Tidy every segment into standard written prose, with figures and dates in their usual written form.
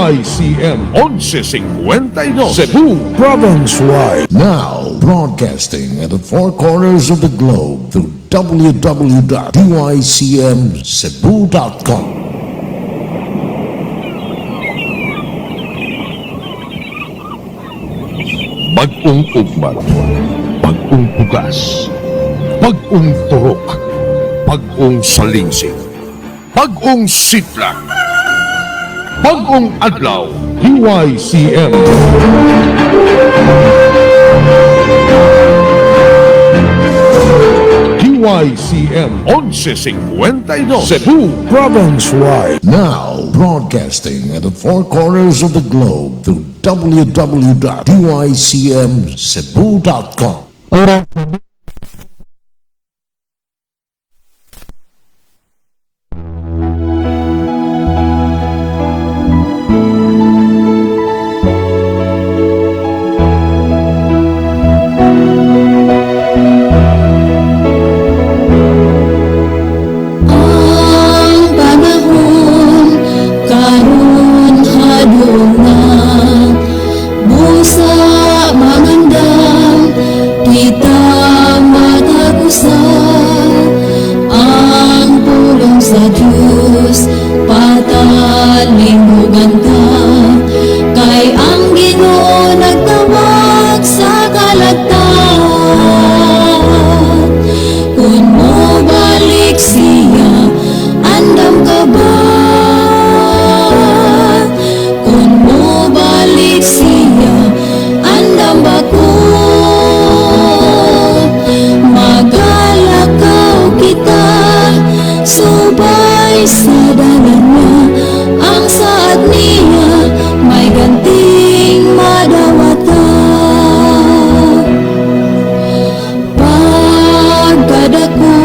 DYCM 1152 Cebu Province-wide. Now broadcasting at the four corners of the globe through www.dycmcebu.com. Bagong ugman, bagong bugas, bagong turok, bagong salingsing, bagong sipla, bagong adlaw, DYCM. DYCM 1152 Cebu Province-wide. Now broadcasting at the four corners of the globe through www.dycmcebu.com. Oras Ang panahon karon haduna busa mangandam kita matagusan ang pulong sa Diyos patalingugan ta kay ang Ginoo nagtawag sa kalagtan kun mo balik siya andam ka ba kun mo balik siya andam ba ko magalakaw kita subay sa dalan niya ang saad niya may ganting madawatan pagkadako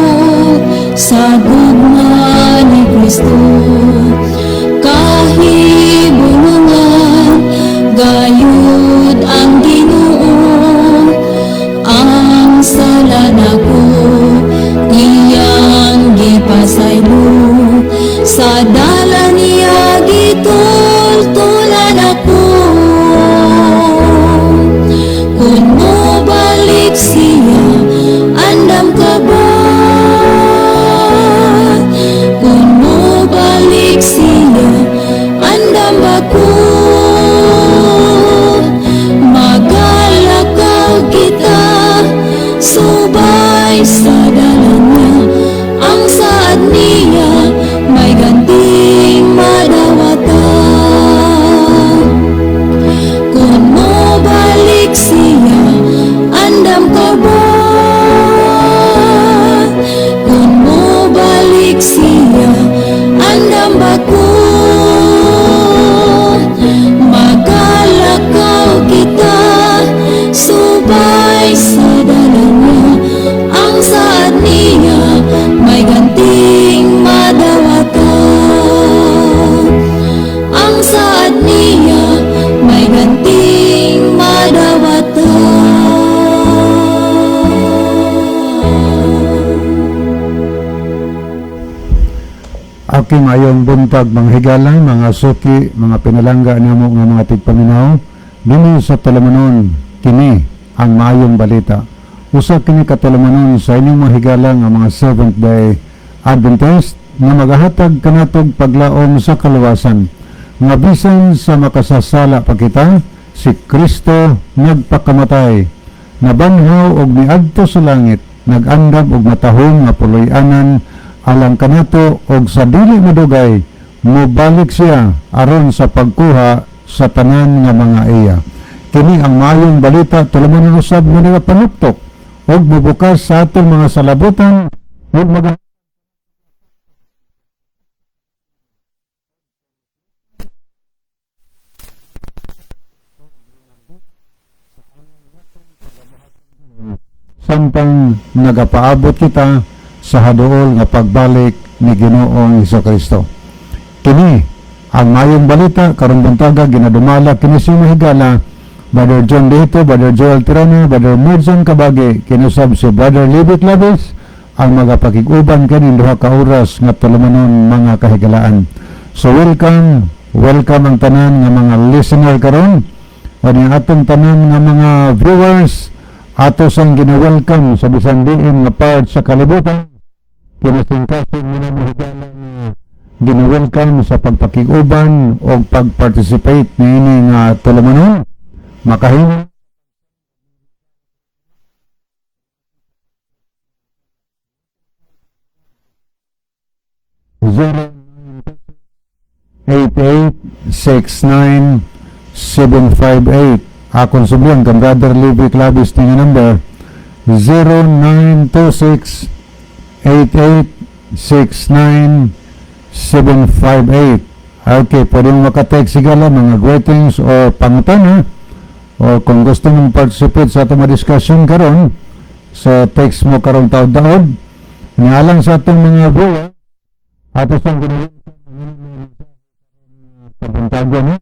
sa gugma ni Kristo kahibulungan gayud ang Ginoo ang sala nako iyang gipasaylo sa dala niya gitultulan ako kun mo balik siya andam ka ba kun mo balik siya andam ba ko magalakaw kita subay sa dalan niya ang saad niya may ganting madawatan kun mo balik siya andam ka ba kun mo balik siya andam ba ko magalakaw kita subay sa dalan niya ang saad niya may ganting madawatan ang saad niya may ganting madawatan. aking ayong buntag mga higala, mga suki, mga pinalangga namo nga mga tigpaminaw dinhi sa Tulumanon kini ang maayong balita. Usa kini ka Tulumanon sa inyong mga higala nga mga Seventh Day Adventist nga magahatag kanatog paglaom sa kaluwasan nga bisan sa makasasala pa kita si Kristo nagpakamatay nabanhaw og niadto sa langit nagandam og matahong nga puloy-anan alang kanato og sa dili madugay mobalik siya aron sa pagkuha sa tanan nga mga iya. Kini ang maayong balita tulumanon usab mo nga panuptok og mubukas sa atong mga salabutan ug samtang nagapaabot kita sa haduol nga pagbalik ni Ginoong Hesukristo. Kini ang mayong balita karong buntaga ginadumala kini sa higala Brother John Dito, Brother Joel Tirano, Brother Merson Kabagi, kinusab si Brother Libit Labis ang magapakiguban kanin duha ka oras nga tulumanon mga kahigalaan. So welcome welcome ang tanan nga mga listener karon. O ni atong tanan nga mga viewers, ato sang gina-welcome sa bisan diin nga part sa kalibutan. Kinasingkasin mo na mahigala nga gina-welcome sa pagpakiguban o pag-participate niini nga tulumanon. Makahinga 08869-758. Akong sublihan kang Brother Levi Clavis nga number 0926-8869-758. Okay, pwede mo makatext sigala mga greetings o pangutana o kung gusto mong participate sa atong discussion karon sa text mo karong taod-taod. Nialang sa atong mga viewer ato sang pabuntagan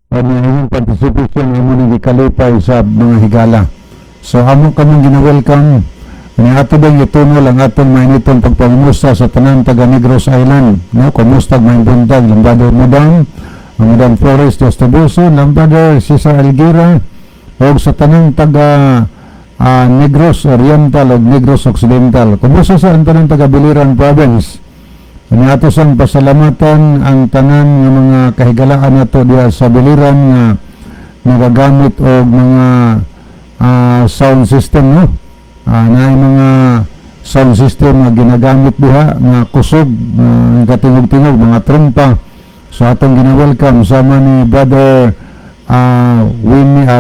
o niyang participation amo ni gikalipay sa mga higala. So amo kamong gina-welcome ni ato dang ituno lang atong mainitong pagpangumusta sa tanan taga Negros Island. No, kumusta may buntag Lambador Madam, Madam Flores Tostobuso, Lambador Cesar Alguera o sa tanang taga Negros Oriental o Negros Occidental. Kumusta sa tanang taga Biliran Province. Ani ato sang pasalamatan ang tanan nga mga kahigalaan nato diha sa Biliran nga nagagamit og mga sound system, no. Naay mga sound system nga ginagamit diha nga kusog katingog-tingog mga trompa. So atong gina-welcome sama ni Brother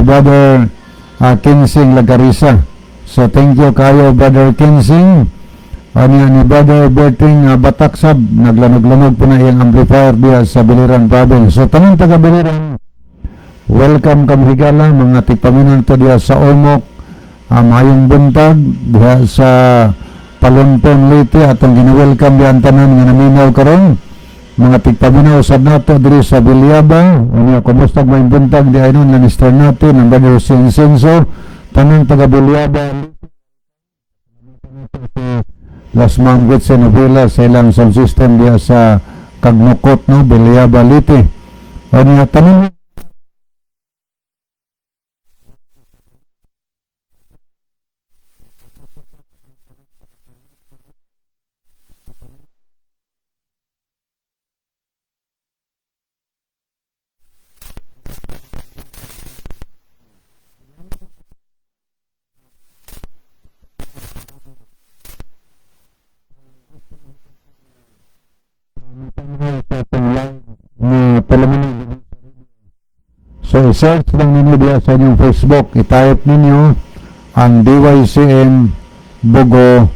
Brother Kinsing Lagarisa. So thank you kayo Brother Kinsing. Ni Brother Berting Bataksab, naglanog-lanog po na iyang amplifier diya sa Biliran Province. So tanong taga Biliran, welcome kami higala, mga tigpaminan to diya sa Ormoc, mayong buntag diya sa Palonpon Leyte, atong gina-welcome diya ang tanan nga naminaw karon. Mga tigpaminaw sad nato diri sa Bilyaba, unya kumusta mayong buntag diya inon na Mr. natin, ang Brother Sinsenso, tanong taga Bilyaba, Las Manguit sa Novela sa ilang sound system diya sa Kagnukot, no, Bilyaba Leyte. O niya tanong so i-search lang ninyo diya sa inyong Facebook, i-type ninyo ang DYCM Bogo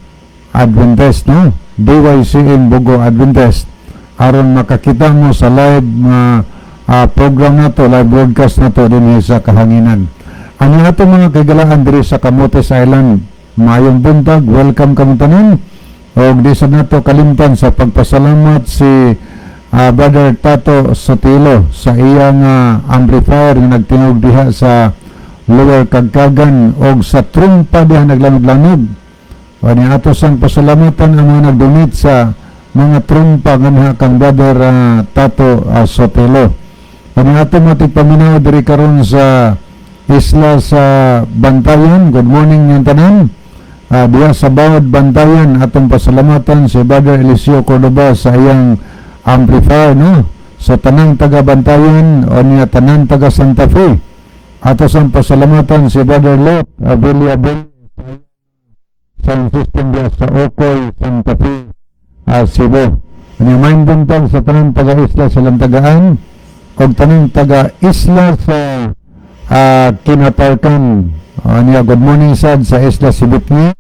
Adventist, no? DYCM Bogo Adventist aron makakita mo sa live program na to, live broadcast na to din sa kahanginan. Ano ato mga kagalaan diri sa Camotes Island, mayong buntag, welcome kamo tanan. Og di sa nato kalimtan sa pagpasalamat si Brother Tato Sotilo sa iyang amplifier nga nagtingog diha sa Lower Kagkagan og sa trumpa diha naglanog-lanog. O ni ato sang pasalamatan ang mga nagdonate sa mga trumpa nga kang Brother Tato Sotilo. O ni ato matigpaminaw diri karon sa isla sa Bantayan. Good morning yung tanan. Diya sa bawat Bantayan atong pasalamatan si Brother Eliseo Cordoba sa iyang amplifier, no? Sa tanang taga Bantayan o niya tanang taga Santa Fe. Ato sang pasalamatan si Brother Lot Abilia sound system diya sa Ocoy, Santa Fe, Cebu. Niya main buntag sa tanang taga isla sa Lantagaan o tanang taga isla sa Kinatarkan. Niya good morning sad sa isla Sibutni.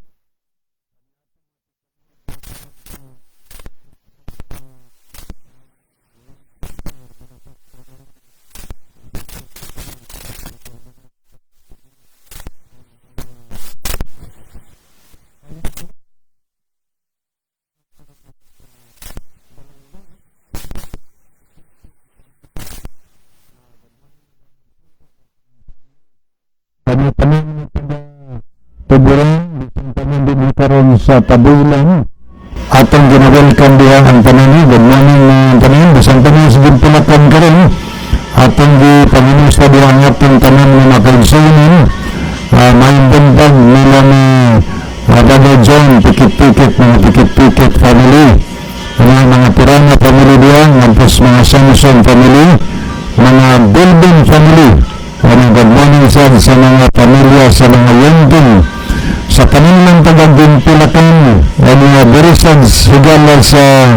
Tuburan, bisan din karon sa Tabulan. Atong gina-welcome diha ang tanan. Good morning tanan. Bisan tanan sa ginpulakan karon. atong gipanginos sa diha ang atong tanan nga makaigsunan. Mayong buntag nila ni Brother John Pikit-Pikit, mga Pikit-Pikit family, mga Pirana family diha, tapos mga Samson family, mga Bilbin family. Good morning sa mga pamilya, sa mga Yending, sa kanilang taga-Ginpilakan, mga Berisans, higala sa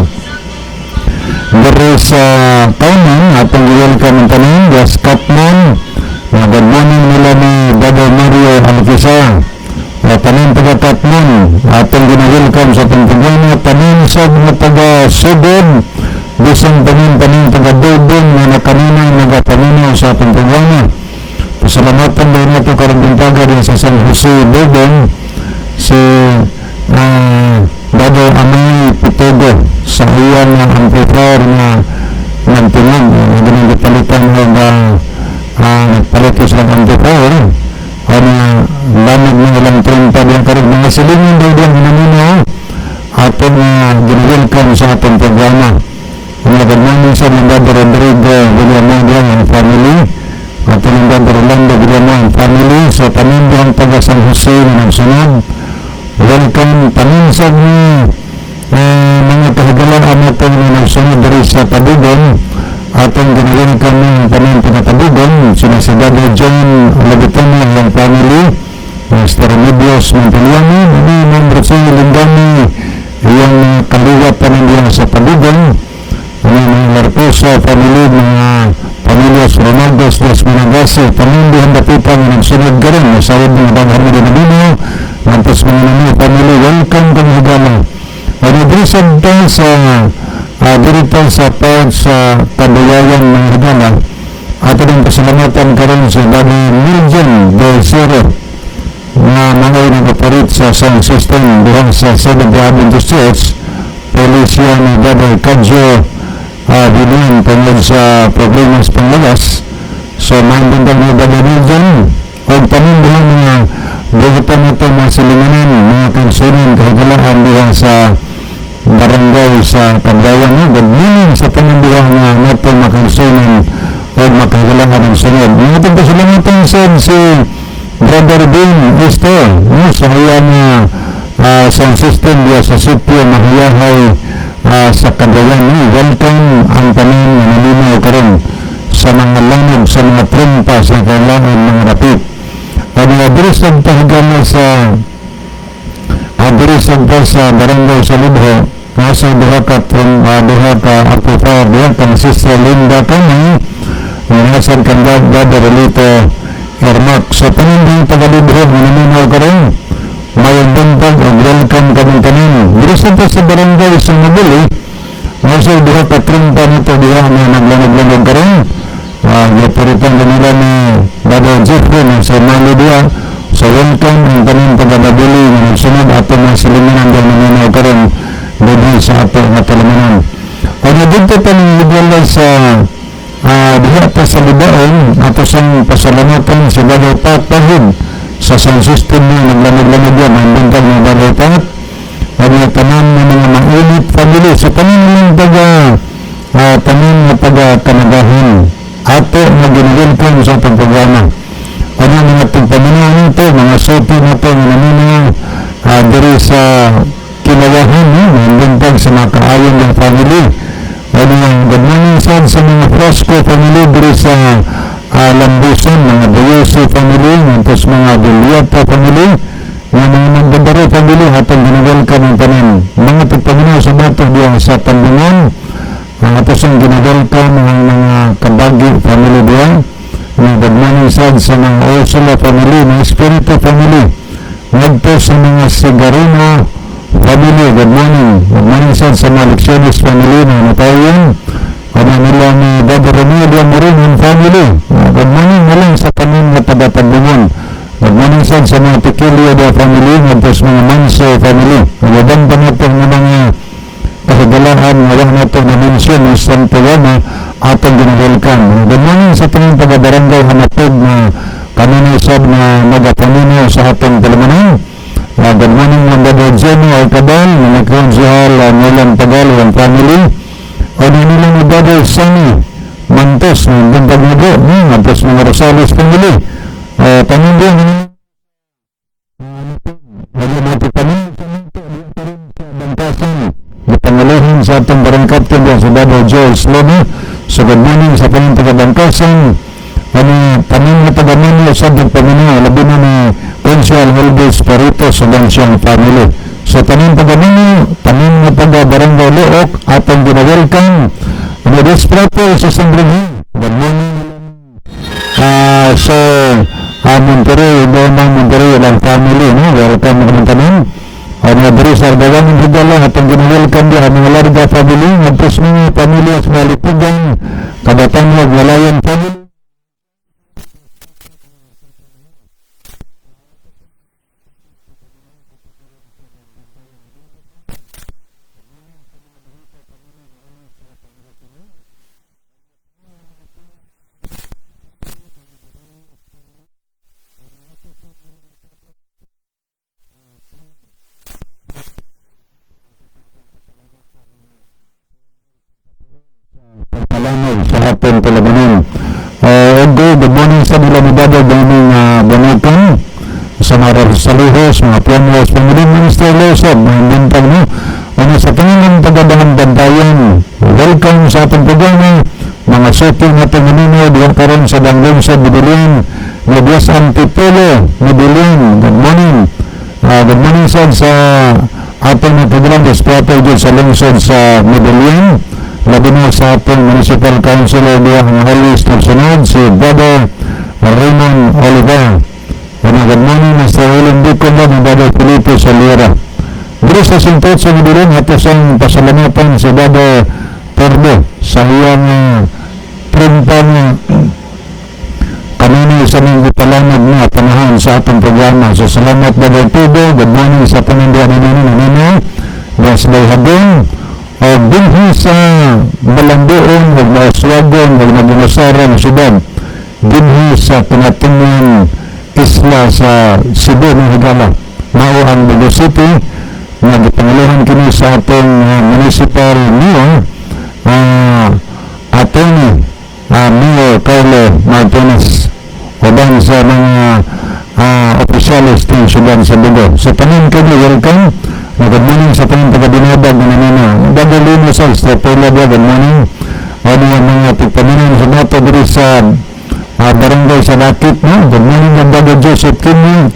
Kauman, atong welcome ang tanin, Gas Katman, good morning nila ni Brother Mario Alquisa, tanin taga-Katman, atong welcome sa atong programa, tanin sa mga taga-Sudod, bisang tanin taga-Dubon, na kaninang nagapaminaw sa atong programa. Pasalamatan din nato karang buntaga din sa San Jose, Dubon, si Brother Amay Pitogo sa iyan na amplifier na nagtunog, ganun palitan ng palito silang amplifier o na lamig ng ilang 30 din karang mga silingin daw din hinamino atong ginwelcome sa atong programa. Good morning sa mga Brother Rodrigo Villamondia and family, at ang Brother Orlando Villamon family, sa pamindang taga San Jose na nagsunod. Welcome paninsag ni mga kahagalaan natin na nagsunod dari sa Tabugon, atong ginwelcome ng pamindang Tabugon, sila si Brother John Labitano and family, Mr. Remedios Monteliano, ni Membro si Lindani, yung kaliwat panindihan sa Tabugon, mga Marcosa family, mga pamilya Ronaldos, Las Managasi, panindihan dapitang nagsunod ka rin, masawad ng Bang Harmony na Bino, tapos mga namin family, welcome kang higala. Nagrisad tayo sa dito sa part sa Kabayayan ng higala, at rin pasalamatan ka rin sa Bani Miljan Del Zero, na mga nag-operate sa sound system dihan sa Seventh Adventist Church, Policia ni Brother Kadjo Bilin tungkol sa problema sa panglagas. So mandang mga Brother dyan o panindihan mga bugutan natin mga silinganan, mga kansunan, kahagalaan dihan sa barangay sa Pagdayan. Good morning sa panindihan na natin makansunan o makagalaan ng sunod. Mga ito pasalamatan si Brother Bin Easter sa iyan na sound system diya sa sitio Mahiyahay sa Cagayan. Welcome ang tanin na nalinaw ka rin sa mga lanog, sa mga trumpa, sa kailangan mga rapid. At mga dirisag pahigala sa barangay sa Libho, nasa diha ka amplifier diha ka na Sister Linda Kamay, nasan kang Brother Relito Ermac. So paninding taga-Libho, nalinaw ka rin, mayong buntag o welcome kaming tanin. Dirisag sa barangay sa Mabili, nasa diha ka trumpa nito diha na naglanag-lanag ka rin. Napuritan nila ni Brother Jeffrey ng sa Mali diha. So welcome ang tanin taga-Mabili na nagsunod ato mga silimanan dahil naminaw ka rin doon sa ato nga talamanan. O na dito pa ng ligwala sa diha pa sa Libaon, ato sang pasalamatan sa Brother Pat Pahid sa sound system niya, naglamag-lamag yan ang buntag ng Brother Pat, at mga tanan ng mga mainit family. So tanin ng tanin na taga-Kanagahan ato na ginwelcome sa itong programa. Ano mga tigpaminaw nito, mga sopi nito na naminaw dari sa Kinawahan, ang buntag sa mga kaayon ng family. Ano yung good morning sa mga Frosco family dari sa Lambusan, mga Buyoso family, tapos mga Biliata family, mga Mandabaro family, atong ginwelcome ang tanin. Mga tigpaminaw sa bato diyan sa Tambungan, tapos ang ginwelcome ang mga Kabagi family diyan. Good morning sa mga Ursula family, mga Espiritu family, nagpo sa mga Sigarino family, good morning. Good morning sa mga Lecciones family na natayin, ano nila ni Brother Romeo Morin family, good morning nalang sa tanin na taga-Tambungan. Good morning sa mga Tequilio family, nagpo sa mga Manso family, nagabang pa natin ng mga kahagalaan, walang natin na mention ng San Programa atong ginwelcome. Good morning sa tingin taga-barangay Hanapog na kanunisab na nagapanino sa atong talamanan. Good morning ng Brother Jenny Alcabal, na nagkonsihal Nolan Tagal and family. O nilang ni Brother Sunny Santos ng Buntag Mugo, tapos mga Rosales family. Panindihan wala natin panin sa mga sa Bangkasan. Ipangalahan sa atong barang captain din sa Dado Joel Slono. So good morning sa panin taga Bangkasan. Panin na taga Manila sa Pagpamina, labi na ni Consuel Helbis Perito sa Gansiyang family. So panin taga Manila, panin na taga Barangay Look, atong ginawelcome. Ano this proper sa Sanggringan. Good morning. So Monterrey, Monterrey lang family, no? Welcome mga tanin. Mga diri sa Argawan ng Hidala, atong ginawelcome din ang mga larga family, ngapos mga pamilya sa Malipugan, Kabatangag, Walayan family. Salamat sa hapon Palabanon. Good morning sa nila ni Dado Daming Banakan, sa mga Salihos, mga Pianos, Pangulong Minister Losab, mga bintang mo. Sa Panginoon Pagadahan Bantayan, welcome sa atong programa, mga shooting at pangulino, diyan karon sa Danglong sa Bibilian, Medias Antipolo, Bibilian, good morning. Good morning sa atong programa, strategy sa lungsod sa Bibilian. Labi na sa ating Municipal Councilor diya ang Holis Torsunod, si Brother Raymond Oliver. Good morning, Mr. William Biconda, ng Brother Felipe Solera. Diri sa Sintot sa Midulong, atos ang pasalamatan si Brother Tordo sa iyang primpang kanini sa mga palamag na panahan sa atong programa. So salamat Brother Tordo, good morning sa panindihan namin, Wesley Habong, o dinhi sa Balandoon, o Maswagon, o Magunasaran, Sudan, dinhi sa kinatingin isla sa Cebu ng Higala, mao ang Baguio City, na gipangaluhan kini sa atong municipal mayor, attorney Mayor Carlo Martinez, o dan sa mga opisyalis ng Sudan sa Baguio. So panin kayo, welcome. Good morning sa pang taga-binabag na nanina. Dadalino sa Estrapela dia, good morning. Ano yung mga pagpaminan sa nato diri sa barangay sa Lakit, no? Good morning ang Dado Joseph Kimo.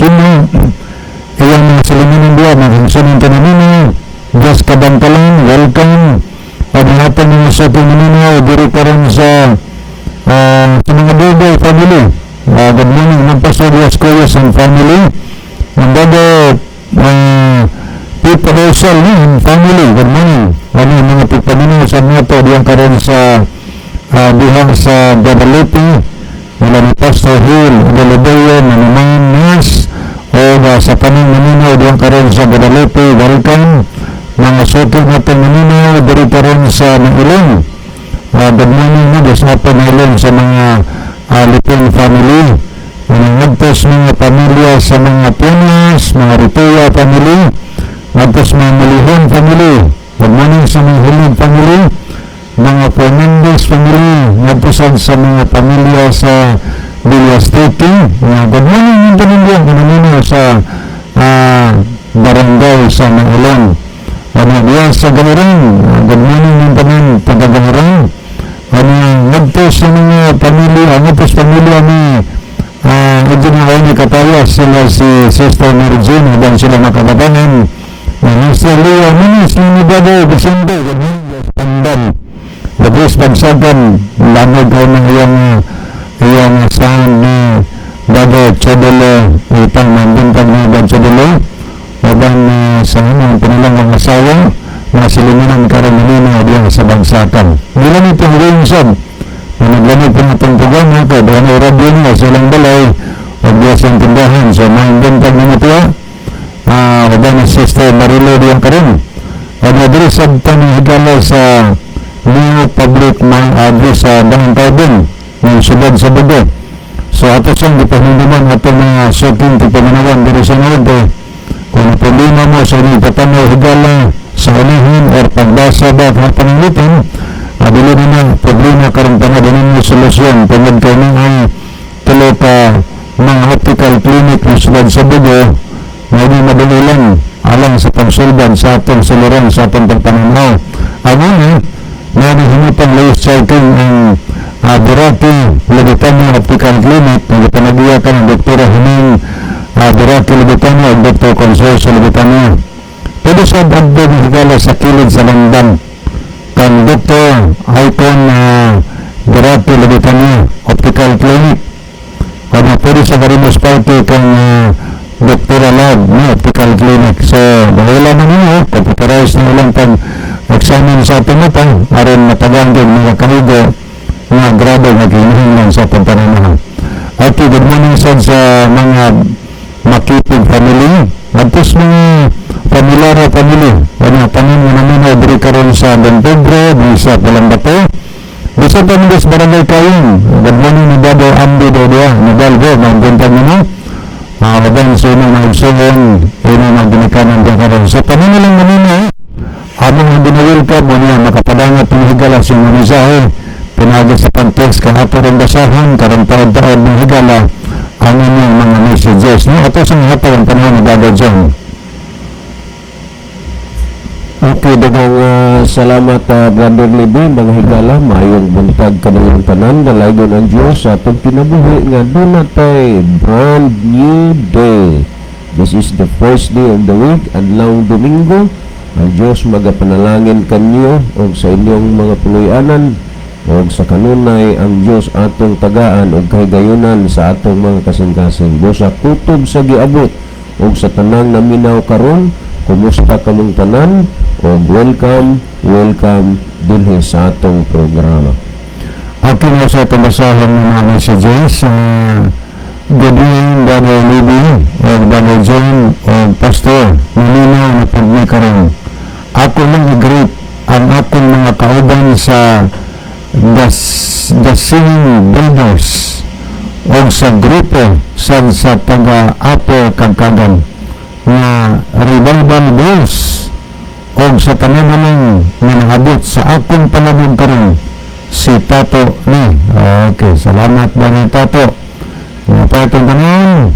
Iyang mga salimunin dia, mga hingsunin ka nanina. Just Kabantalan, welcome. Pag-hatan mga sa pagpaminan, diri ka rin sa mga Dugay family. Good morning, Mampasod Dias and family. Ang Dado People Rosal and family, good morning. Ano yung mga pagpamino sa nato diyan karon sa dihang sa Guadalupe, wala ni Pastor Hill, Galileo, Manuman, Nas, o sa panang maninaw diyan karon sa Guadalupe, welcome. Mga suki natin maninaw, diri karon sa Nangilong. Good morning mo, sa panilong sa mga Lipong family. Nagtos mga pamilya sa mga Pianos, mga Rituya family, nagtos mga Malihon family, good morning sa mga Hilid family, mga Fernandez family, nagtos sa mga pamilya sa Villastiki, good morning yung pamilya kananino sa barangay sa Mangulan, diyan sa Gamarang, good morning yung taga-Gamarang, nagtos sa mga pamilya, nagtos pamilya ni medyo na kayo ni Kataya, sila si Sister Mary Jane, dan sila makabatangan, Mr. Leo Minis, ni Brother Vicente, Pandan, the Bruce Bagsagan, lamag ko ng iyang asahan ni Brother Chodolo, itang mandintag ni Brother Chodolo, maban sa ang panilang mga asawa, mga silimunan karangalina diyan sa Bagsakan. Nila nito ang Wilson, naglamig po natong programa ko, doon ay radio nila sa ilang balay, o biyas ang tindahan, so mandintag ni Matua, wala ni Sister Marilo diyan ka rin. Nadrisad pa ng higala sa New Public Address sa Dahang Carbon ng Sudad sa Bago. So ato siyang ipahinduman ato mga suking tipamanawan dito sa Norte. Kung problema mo sa inyong patanaw higala sa ulihin o pagbasa ba at pananglitan, dili na problema karon pa na din mo solusyon tungod kay ay tulo ka mga optical clinic na sulod sa Bugo na hindi madali lang alang sa pagsulbad sa atong suluran sa atong pagpananaw. Ano na himutang layout checking ang Buraki Lubitano Optical Clinic na ipanagiya ka ng Dr. Hining Buraki Lubitano at Dr. Consorcio Lubitano. Pwede sa bagdo ng higala sa kilid sa Landan kan Dr. Icon Buraki Lubitano Optical Clinic. Kaya pwede sa Garimos Party kang Dr. Lab na Optical Clinic. So, bahula na ninyo, computerized na ilang pag-examine sa ating mata aron matagang din mga kahigo mga grado na kinahinglan sa ating pananahan. At good morning sa mga makipig family. Agtos mga pamilyara family. Ano, tanin mo naman na diri karon sa Don Pedro, di sa Palambato. Di sa pamilyas barangay Kayong. Good morning ni Dado Ambi Dodoa. Nidalgo, magbintang mo. Magang sunong magsuhon. Ino magdinikanan dyan karon. So, tanin lang naman among dinawilkab mo niya makapadangat ng higala si Munizahe. Pinagay sa pag-text kahapon ang basahan karang taod-taod ng higala ang inyong mga messages. No? At sa mga hapon ang panahon na Dado John. Okay, dagang salamat Brother Libby, mga higala, mayong buntag kanang tanan, dalaygon ang Diyos sa atong kinabuhi nga doon natay brand new day. This is the first day of the week, adlaw Domingo. Ang Diyos magapanalangin kanyo o sa inyong mga puloy-anan o sa kanunay ang Diyos atong tagaan o kahigayunan sa atong mga kasing-kasing. Busa kutob sa giabot o sa tanang naminaw karon. Kumusta kamong tanan o welcome dinhi sa atong programa. Okay na sa itong basahan ng mga messages. Good evening, Brother Libby, Brother John, Pastor. Nilinaw na pagmi karon. Ako lang i-greet ang akong mga kauban sa The Singing Builders o sa grupo sa taga-Apo Kagkagan na revival bills o sa tanan na nahabot sa akong panabog karon si Tato ni. Okay, salamat ba ni Tato? Patong tanan.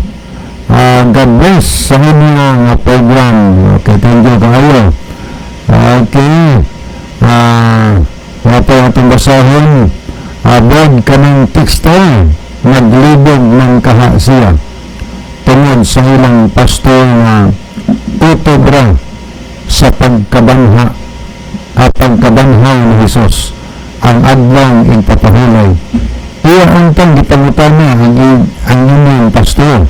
God bless sa inyong program. Okay, thank you kayo. Okay. Wapo atong basahin. Abod ka ng textile naglibog ng kaha siya tungod sa ilang pastor na tutubra sa pagkabanha at pagkabanhaw ni Jesus ang adlang ipapahulay. Iya antang gipangutan na ang inyong pastor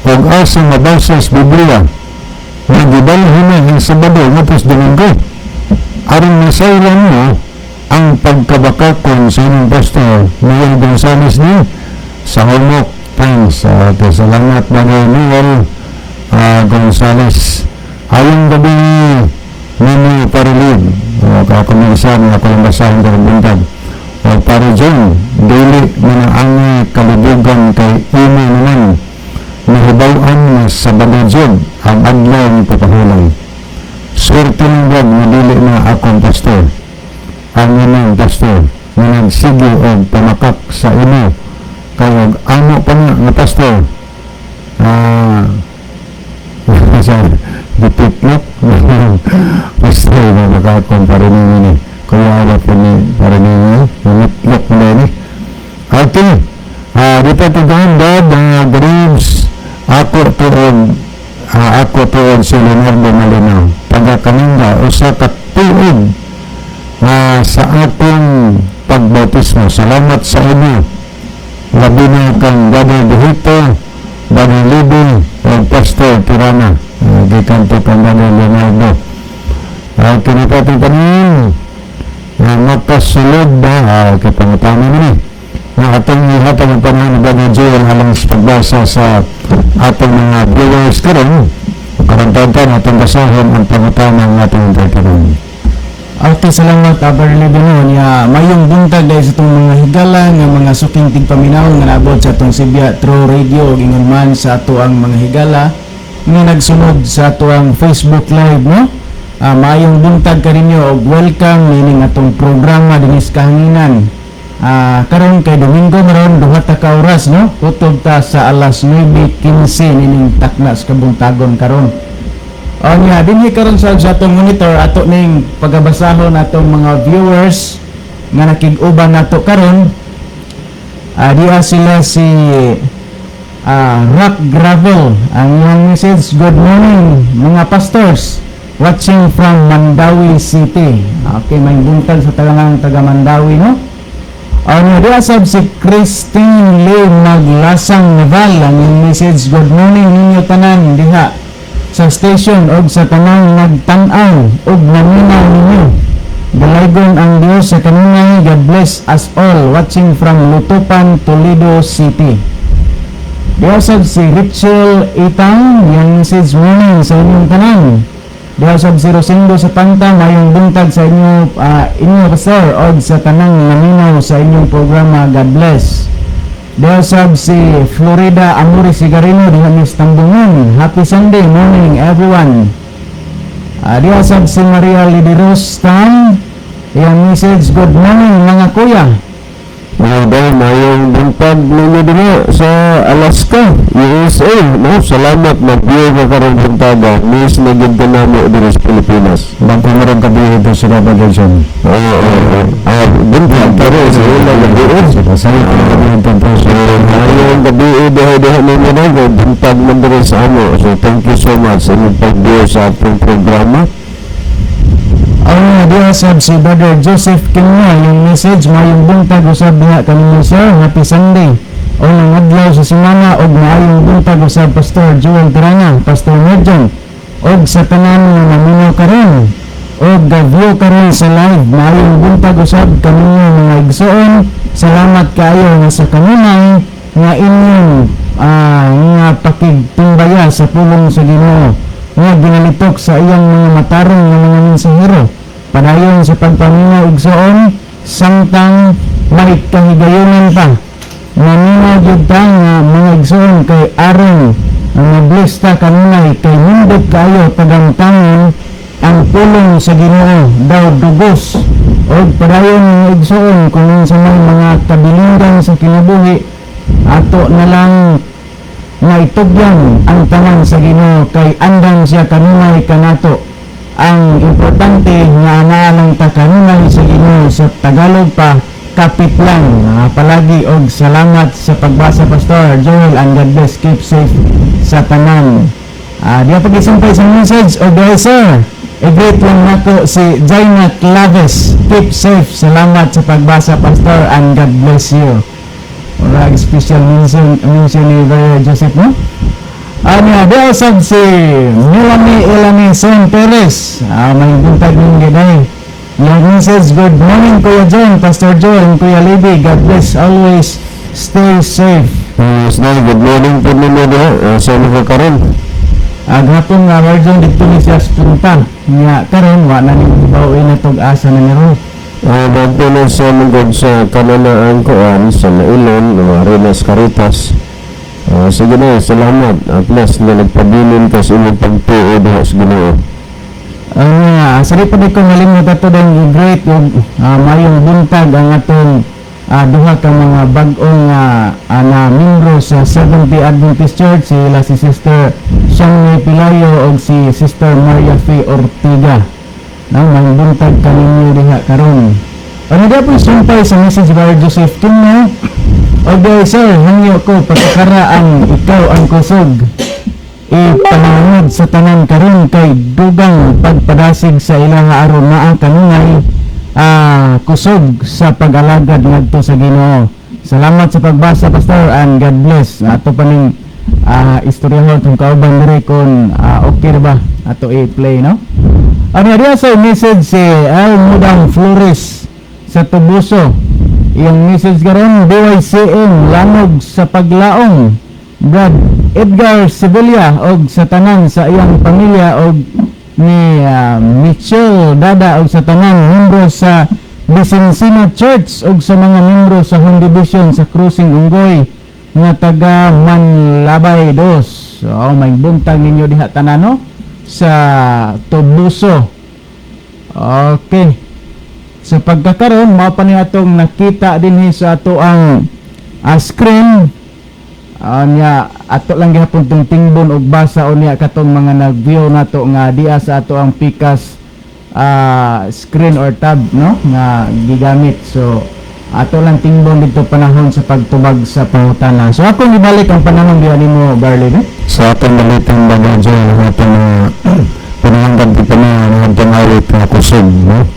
o asa mabasa sa Biblia na gibalhin na ang Sabado ngapos Domingo aron masayran mo ang pagkabakakon sa inyong pastor Miguel Gonzales ni sa Homok. Thanks. Salamat Brother Miguel Gonzales. Ayong gabi Mimi Parilid. Kakuminsan ako lang basahin ka ng buntag. Para dyan, dili manaangi kalibugan kay imi naman nahibawan na sa Badadjod ang adlaw ng papahulay. Swerte ng wag na dili na akong pastor. Ang inyong pastor na nagsige o pamakak sa ino kaya amo pa nga pastor dititlok pastor na nakakong parinig ni kaya ala po ni parinig namitlok na ni. Okay, dito tagdahan dad dreams ako tuod si Leonardo Malinaw taga Kaminga usa ka tuig sa akong pagbautismo. Salamat sa inyo. Labi na kang Brother Buhito, Brother Libby, o Pastor Tirana. Gikanto kang Brother Leonardo. Kinipatong tanin, makasulod ba? Kipangutama na atong ihatag ang panahon ng Brother Joel alang sa pagbasa sa atong mga viewers karon. Karantahan atong basahin ang pangutama ng atong interview. Okay, salamat Brother Libby noon. Mayong buntag dahil sa itong mga higala nga mga suking tigpaminaw nga nabot sa itong Sibya True Radio o ingon man sa ato ang mga higala nga nagsunod sa ato ang Facebook Live, no? maayong buntag kaninyo og welcome nining atong programa dinis kahanginan. Karon kay Domingo maron duha ta ka oras no. Kutob ta sa alas 9:15 nining takna sa kabuntagon karon. O nga dinhi karon sa atong monitor ato ning pagabasahon atong mga viewers nga nakig-uban nato karon. Diya sila si Rock Gravel. Ang iyang message, good morning mga pastors watching from Mandawi City. Okay, may buntag sa talangang taga Mandawi no. Diya sab si Christine Lee Maglasang Naval. Ang iyang message, good morning ninyo tanan diha sa station og sa tanang nagtan-aw og naminaw ninyo. Dalaygon ang Dios sa kanunay. God bless us all watching from Lutupan, Toledo City. Diosab si Rachel Itang, yung message morning sa inyong tanan. Diosab si Rosendo sa Panta, mayong buntag sa inyo, pastor, o sa tanang naminaw sa inyong programa. God bless. Diosab si Florida Amuri Sigarino, Dihamis Tambungan. Happy Sunday morning everyone. Diosab si Maria Lideros Tan, yung message, good morning mga kuya. Mayong buntag ninyo din sa Alaska, USA. No? Salamat, mag-view ka karoon buntaga. Miss na ganda namin din sa Pilipinas. Bangko mo rin kabi ito sa Babadelson. Buntag ka rin sa ilang gabi. Mayong gabi, dahay-dahay ninyo na. Buntag man din sa ano. So, thank you so much sa inyong pag-view sa ating programa. Diya sab si Brother Joseph Kinwa, yung message, mayong buntag usab diha kanimo sir, happy Sunday. O nang adlaw sa semana og maayong buntag usab Pastor Joel Tarana, Pastor Medjon, og sa tanan nga naminaw karon og gavyo karon sa live, maayong buntag usab kanimo mga igsoon. Salamat kaayo nga sa kanunay nga inyong nga pakigtimbaya sa pulong sa Ginoo nga ginalitok sa iyang mga matarong nga mga mensahero. Padayon sa pagpaminaw igsoon samtang may kahigayonan pa. Naminaw gyud ta nga mga igsoon kay aron ang mabless ta kanunay kay hindot kaayo pagamtangan ang pulong sa Ginoo daw dugos. Og padayon mga igsoon kung sa mga kabilinggan sa kinabuhi ato na lang nga itugyan ang tanan sa Ginoo kay andam siya kanunay kanato. Ang importante nga anaalang ta kanunay sa Ginoo sa Tagalog pa kapit lang. Palagi og salamat sa pagbasa Pastor Joel, and God bless, keep safe sa tanan. Diya pag-isumpay sa message o guys sir, i-greet lang nako si Jaina Claves, keep safe, salamat sa pagbasa Pastor, and God bless you. Wala special mention ni Brother Joseph no? Diya sab si Melanie Son Perez, may buntag ng gaday. Yung message, good morning Kuya John, Pastor Joel, and Kuya Libby, God bless, always stay safe. Good morning po ninyo diha. Sa mga karon. Aghapon nga Virgin dito ni siya punta. Nga karon wa na ning bawin na tog asa na niro. Bagto na sa mungod sa kananaan koan sa Nailon, Marinas Caritas. Sige na, salamat. At last na nagpabilin ka sa inyong pagtuo diha sa Ginoo. Sari pa di ko malimot ato dahil great yung mayong buntag ang atong duha ka mga bag-ong na membro sa Seventh-day Adventist Church, sila si Sister Shangmi Pilayo o si Sister Maria F. Ortiga. May buntag kaninyo diha karon. Diya po sumpay sa message by Joseph Kinno. Okay sir, hangyo ko patakara ang ikaw ang kusog. Ipanangod sa tanan karon kay dugang pagpadasig sa ilang aron na ang kanunay kusog sa pag-alagad ngadto sa Ginoo. Salamat sa pagbasa Pastor, and God bless. Ato pa ning istorya kung kauban diri kon okay na ba ato i-play no? Diya sa message si Mudang Flores sa Tubuso. Yung message karon, DYCM lanog sa paglaong. Brad Edgar Sevilla og sa tanan sa iyang pamilya og ni Michelle Dada og sa tanan membro sa Bisencina Church og sa mga membro sa Home Division sa Cruising Unggoy nga taga Manlabay 2. So may buntag ninyo diha tanan no sa Tubuso. Okay. Sa pagkakaroon, mao pa ni atong nakita dinhi sa ato ang screen. Nya ato lang gihapon tong tingbon og basa unya katong mga nag-view nato nga diya sa ato ang Pikas screen or tab, no, nga gigamit. So ato lang tingbon dito panahon sa pagtubag sa pangutana. So ako ibalik ang panahon diya nimo, Barley, no? Sa atong balitang baga dyan, ang atong panahanggan kita na ang atong awit na kusog, no?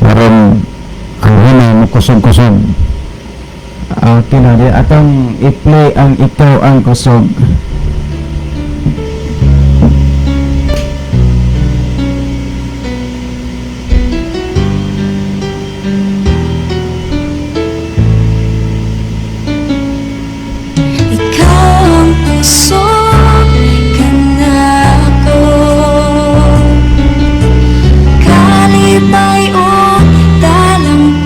Karon ang hina mo kusog-kusog. Okay na, di atong i-play ang Ikaw ang Kusog. Ikaw ang kusog kanako, kalipay o dalampanan,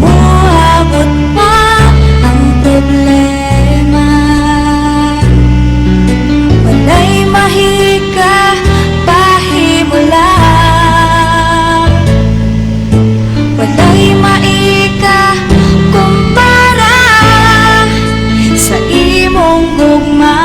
uabot pa ang problema, walay mahika pahimula, walay maika kumpara sa imong gugma.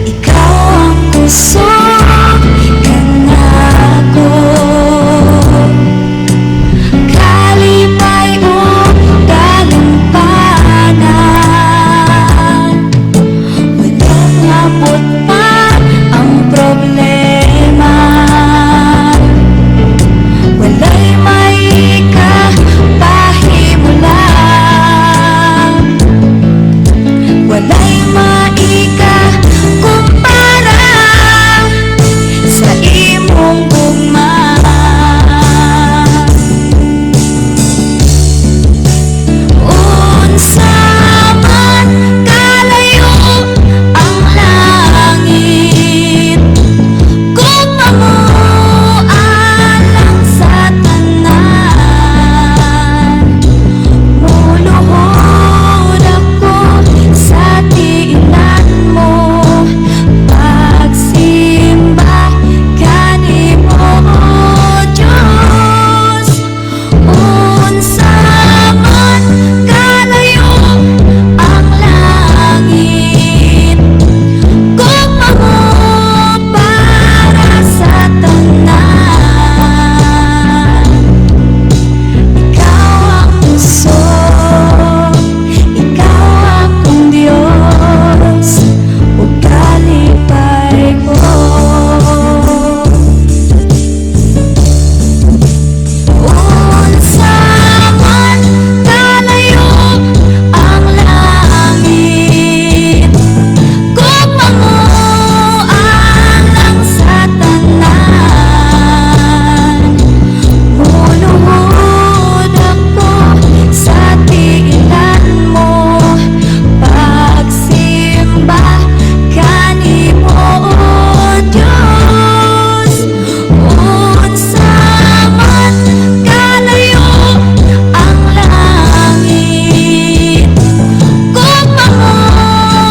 Ikaw ang kusog kanako, kalipay o dalampanan, walang abot pa ang problema, walay maika pahimula, walay maika kumpara sa imong gugma. Unsa man kalayo ang langit, kung mamualang sa tanan, muluhod ako sa tiinan mo, pagsimba kanimo, Diyos. Unsa man kalayo ang langit, kung mamu para sa tanan, ikaw ang kusog, ikaw akong Diyos, ug kalipay ko. Unsa man kalayo ang langit, kung mamualang sa tanan, muluhod ako sa tiilan mo, pagsimba kanimo, Diyos. Unsa man kalayo ang langit, kung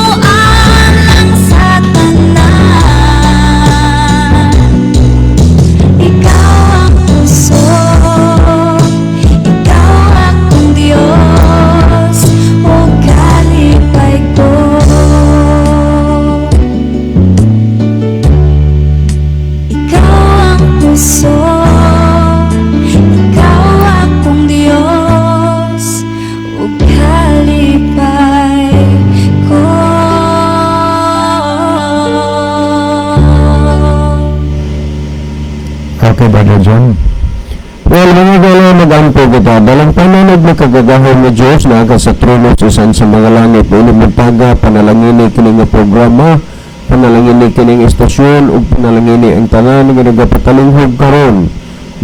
mamualang sa tanan, ikaw ang kusog, ikaw akong Diyos, o kalipay ko. Ikaw ang kusog, ikaw akong Diyos, o kalipay ko. Okay, Brother John? Well, mga galaw, nag-ampo kita. Dalang pananag na kagagahon ng Diyos na agad sa trono sa isan sa mga langit. Ulit magtaga, panalangini kining nga programa, panalangini kining istasyon, ug panalangini ang tanan nga nagapatalinghob karon.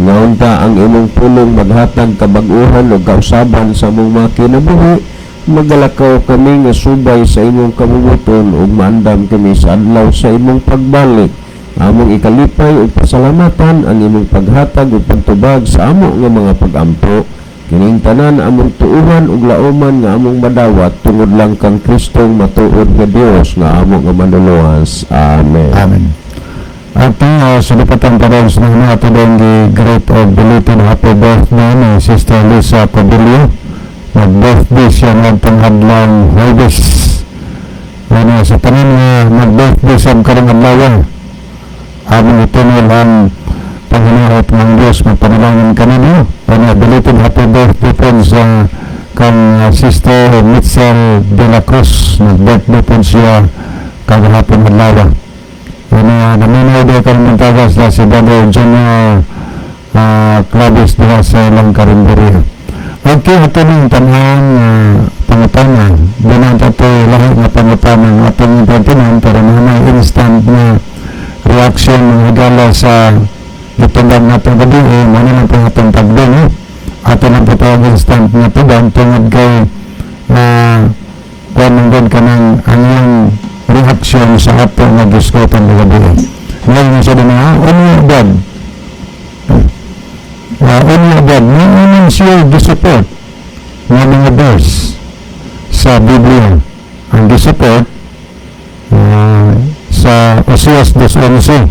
Ngaon ta ang imong pulong maghatag kabag-uhan o kausaban sa among mga kinabuhi. Magalakaw kami nga subay sa imong kabubuton ug maandam kami sa adlaw sa imong pagbalik. Among ikalipay ug pasalamatan ang imong paghatag ug pagtubag sa amo nga mga pag-ampo. Kining tanan among tuuhan ug lauman nga among madawat tungod lang kang Kristong matuod nga Dios nga among manuluwas. Amen. Amen. At sa lipatan pa rin sa mga natin great of belated happy birthday ni Sister Lisa Cobillo. Mag-birthday siya ng panghadlang Huwebes. Ano, sa tanin nga mag-birthday sa karang adlaw. Aming itunol ang Panginoon ng Diyos magpanalangin kanino. Ano, belated happy birthday po sa kang Sister Mitchell de la Cruz. Mag-birthday po siya kagahapon adlaw. Ano, naminaw din kalimentagas na si Brother Junior Clavis diba sa ilang karinderya. Okay, ito ng tanang pangutana. Doon ito lahat na pangutana ng ating intintinan pero may instant na reaction ng higala sa itundang natin gabi mana lang po atong pagdino. Ato lang po ito instant na tundang tungod kay kung nandun ka ng anyang reaction sa ato na diskutan ng gabi. Ngayon siya din agad. Agad, naman siya gisupport ng mga verse sa Biblia. Ang gisupport sa Oseas 2:11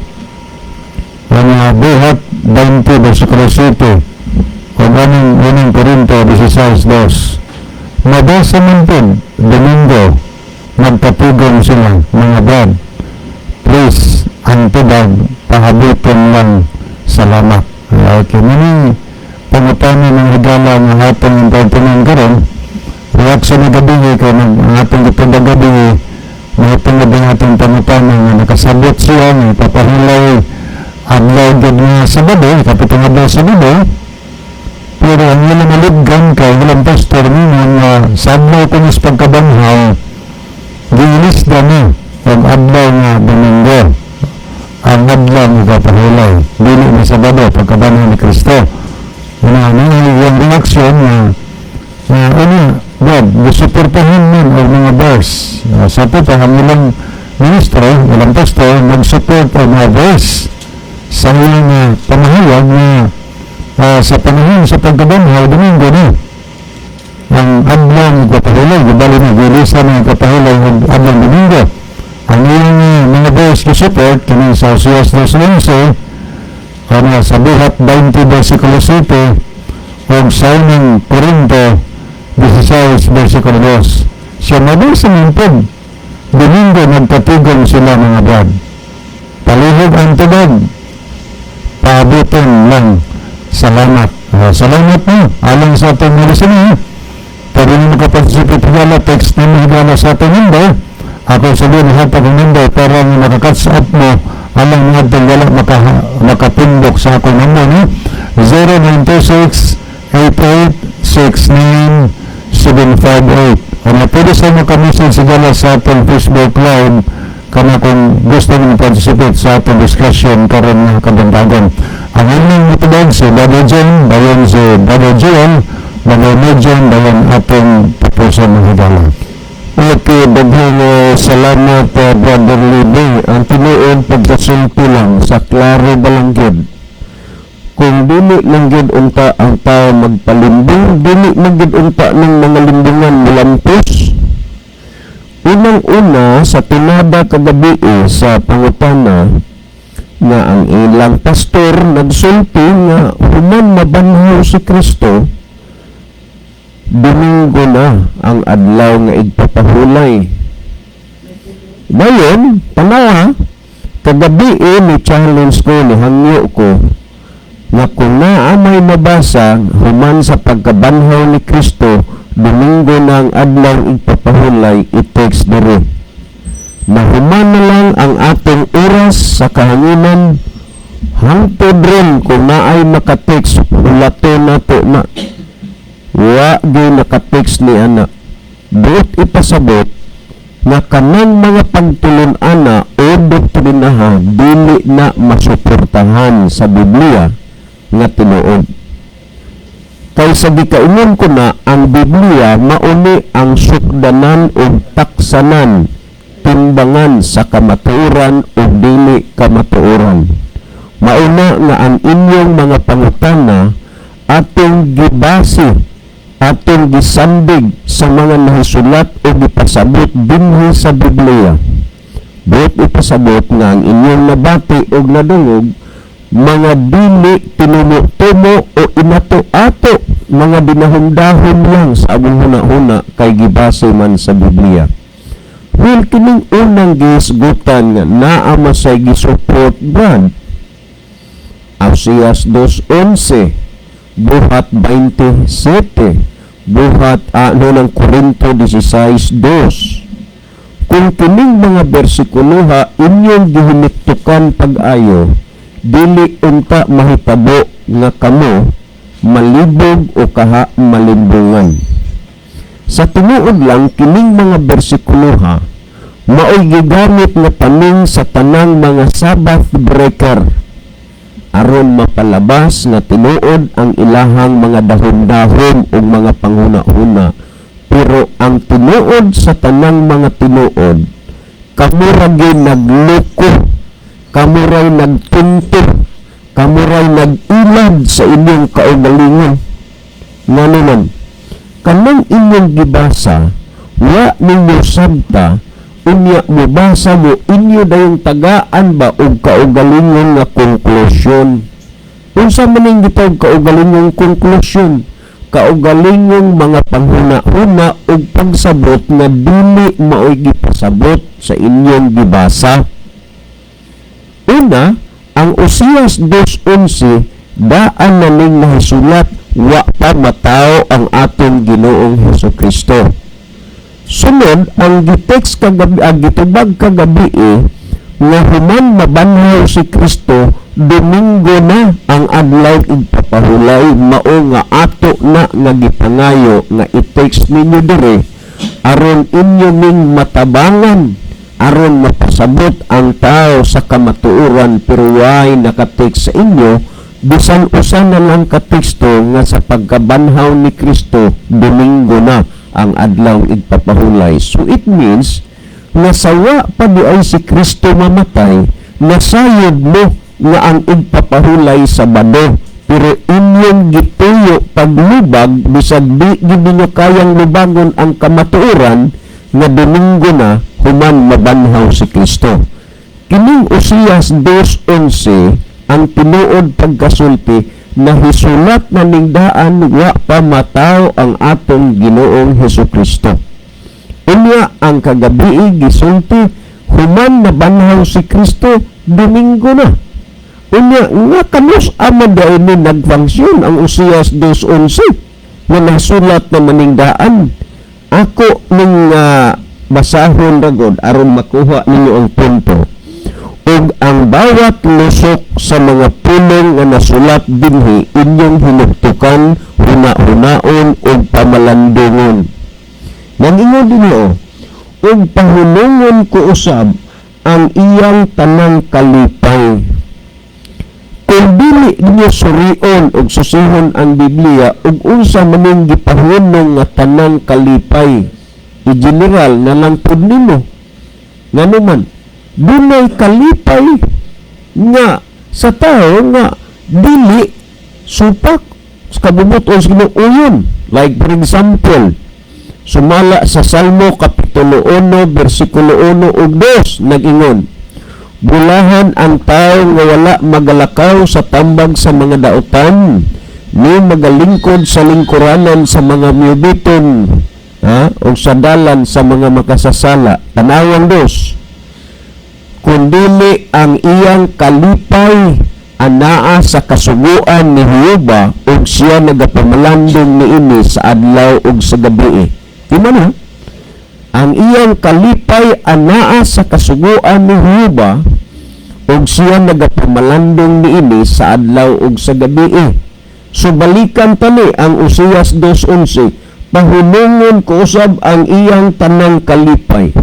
ang buhat 20 versikulo 7 o ganang Corinto 16:2. Mabasa man po Domingo magpapugong sila mga brad. Please, ang tibag pahabutin lang salamat. Okay, mini pangutana ng higala ng atong intindihan karon. Reaksyon na gabi kay ang atong gitong gabi mahitong gabi atong pangutana nga nakasabot siya nga papahilay adlaw gid nga Sabado, kapitong adlaw Sabado. Pero ang ilang malibgan kay ilang pastor nga sablaw kunis pagkabanhaw giilis na ang adlaw nga Domingo. Ang adlaw nga papahilay dili na Sabado pagkabanhaw ni Kristo. Yung reaksyon na God, gusuportahan man ang mga verse. Sa ito pa, ang ilang ministro, ilang pastor, mag-support ang mga verse sa ilang pamahayag na sa panahon sa pagkabanhaw Domingo na. Ang adlaw ng kapahilay, gabali na, gilisan ng kapahilay ng adlaw Domingo. Ang ilang mga verse gusupport, kini sa Oseas 2:11, sa buhat 20 versikulo 7 o sa unang Corinto 16 versikulo 2. Siya mabasa ng po Domingo nagkatugong sila mga brad. Palihog ang tubag, paabutin lang salamat. Salamat mo alang sa ating mga listening. Pwede mo makaparticipate higala, text na higala sa ating number. Ako sabihin na hatag ang number para makakatch up mo alang nga itong wala makapundok sa akong number no? 0926-8869-758. Kung pwede sa mga message sigala sa atong Facebook Live kama kung gusto nyo participate sa atong discussion karon nga kabandagan. Ang inyong matubag si Brother John, bayan si Brother Joel, Brother Medjon, bayan atong papusan ng higala. Okay, daghang salamat Brother Libby. Ang tinuod pagkasulti lang sa klaro balanggid. Kung dili lang gid unta ang tao magpalimbing, dili man gid unta ng mga limbingan mulampos. Unang-una sa tinada kagabi sa pangutana nga ang ilang pastor nagsulti nga human mabanhaw si Kristo, Domingo na ang adlaw nga igpapahulay. Dayon, tanawa, kagabi ni challenge ko, ni hangyo ko, nga kung naamay mabasa human sa pagkabanhaw ni Kristo, Domingo na ang adlaw igpapahulay, i-text diri. Na human na lang ang atong oras sa kahanginan, hangtod rin kung naay makatext, ulato na to na. Wa di nakatext ni ana. Buot ipasabot na kanang mga pagtulon-ana o doktrinaha dili na masuportahan sa Biblia nga tinuod. Kaysa gikaingon ko na ang Biblia mauni ang sukdanan o taksanan, timbangan sa kamatuoran o dili kamatuoran. Mauna nga ang inyong mga pangutana atong gibase atong gisandig sa mga nahisulat o gipasabot dinhi sa Biblia. Buot ipasabot nga ang inyong nabati o nadungog, mga dili tinumo-tumo o inato-ato, mga dinahon-dahon lang sa abong huna-huna kay gibase man sa Biblia. Well, kining unang gihisgutan nga naa masay gisupport brand. Ausias 2:11, buhat 27, buhat ng Korinto 16:2. Kung kining mga bersikuloha inyong gihiniktukan pag-ayo, dili unta mahitabo nga kamo malibog o kaha malimbungan. Sa tinuod lang kining mga bersikuloha maoy gigamit nga paning sa tanang mga Sabbath breaker aron mapalabas nga tinuod ang ilahang mga dahon-dahon o mga panghuna-huna. Pero ang tinuod sa tanang mga tinuod, kamuragay nagloko, kamuray nagtunto, kamuray nag-ilad sa inyong kaugalingon. Nga naman, kanang inyong gibasa, wa ninyo sabta, unya mo basa mo inyo dayong tagaan ba og kaugalingon nga konklusyon. Unsa man ning gitawag kaugalingong konklusyon? Kaugalingong mga panghuna-huna og pagsabot nga dili maoy gipasabot sa inyong gibasa. Una, ang Usias 2:11 daan na ning nahisulat, wa pa matao ang atong Ginoong Hesukristo. Sunod, ang gitext kagabi, ang gitubag kagabi nga human mabanhaw si Kristo, Domingo na ang adlaw igpapahulay, mao nga ato na nga gipangayo nga i-text ninyo dire aron inyo ning matabangan, aron mapasabot ang tao sa kamatuoran, pero way nakatext sa inyo bisan usa na lang kateksto nga sa pagkabanhaw ni Kristo, Domingo na ang adlaw igpapahulay. So it means nasawa pa di ay si Kristo mamatay, nasayod mo nga ang igpapahulay sa Sabado, pero inyong gituyo paglubag bisag di gid ninyo kayang lubagon ang kamatuoran nga Domingo na human mabanhaw si Kristo. Kining Usias 2:11 ang tinuod pagkasulti na hisulat na ningdaan wa pa matao ang atong Ginoong Hesukristo. Unya ang kagabi gisulti human nabanhaw si Kristo, Domingo na. Unya nga kanus amad ni nagfunksyon ang Usias 2:11 nga nasulat na maningdaan. Ako ning basahon ragod aron makuha ninyo ang punto. Ug ang bawat lusok sa mga pulong nga nasulat dinhi inyong hinugtukan, huna-hunaon ug pamalandungon. Nangingon dinyo, ug pahulungon ko usab ang iyang tanang kalipay. Kung dili ninyo surion ug susihon ang Biblia ug unsa maning gipahunong nga tanang kalipay, i-general na lang pud nimo. Nganuman, dunay kalipay nga sa tao nga dili supak sa kabubuton sa Ginoo. Like for example, sumala sa Salmo Kapitulo 1, versikulo 1 ug 2, nag-ingon, bulahan ang tao nga wala magalakaw sa tambag sa mga daotan, ni magalingkod sa lingkuranan sa mga miyubiton, o sa dalan sa mga makasasala. Tanawang 2, kundili ang iyang kalipay anaa sa kasuguan ni Jehova ug siya nagapamalandong niini sa adlaw ug sa gabi. Imano? Ang iyang kalipay anaa sa kasuguan ni Jehova ug siya nagapamalandong niini sa adlaw ug sa gabi. So balikan tani ang Usias 2:11, pahulungon ko usab ang iyang tanang kalipay.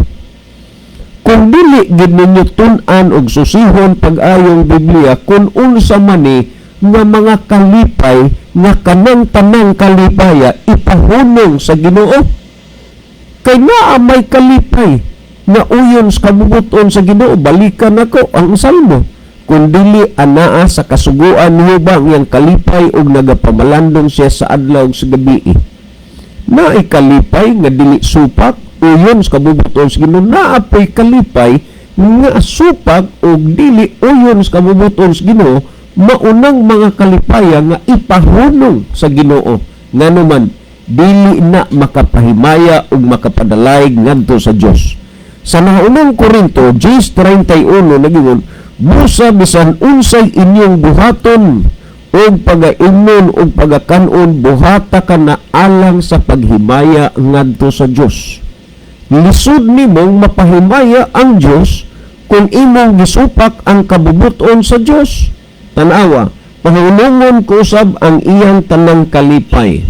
Kung dili gid ninyo tun-an og susihon pag-ayong Biblia kung unsa man ni nga mga kalipay nga kanang tanang kalipaya ipahunong sa Ginoo, kay naa may kalipay na uyon sa kabubuton sa Ginoo, balikan ako ang Salmo, kung dili anaa sa kasuguan niyo ba ang kalipay og nagapamalandong siya sa adlaw ug sa gabi. Naay kalipay nga dili supak uyon sa kabubuton sa Ginoo, naapoy kalipay nga supak o dili uyon sa kabubuton sa Ginoo, maunang mga kalipaya nga ipahunong sa Ginoo nga naman dili na makapahimaya ug makapadalay ngadto sa Dios. Sa naunang Korinto 10:31 nagingon, busa bisan unsay inyong buhaton og pagaimnon og pagakanon, buhata ka na alang sa paghimaya ngadto sa Dios. Lisod nimong mapahimaya ang Dios kung imong gisupak ang kabubuton sa Dios. Tanawa, pahunungon ko usab ang iyang tanang kalipay.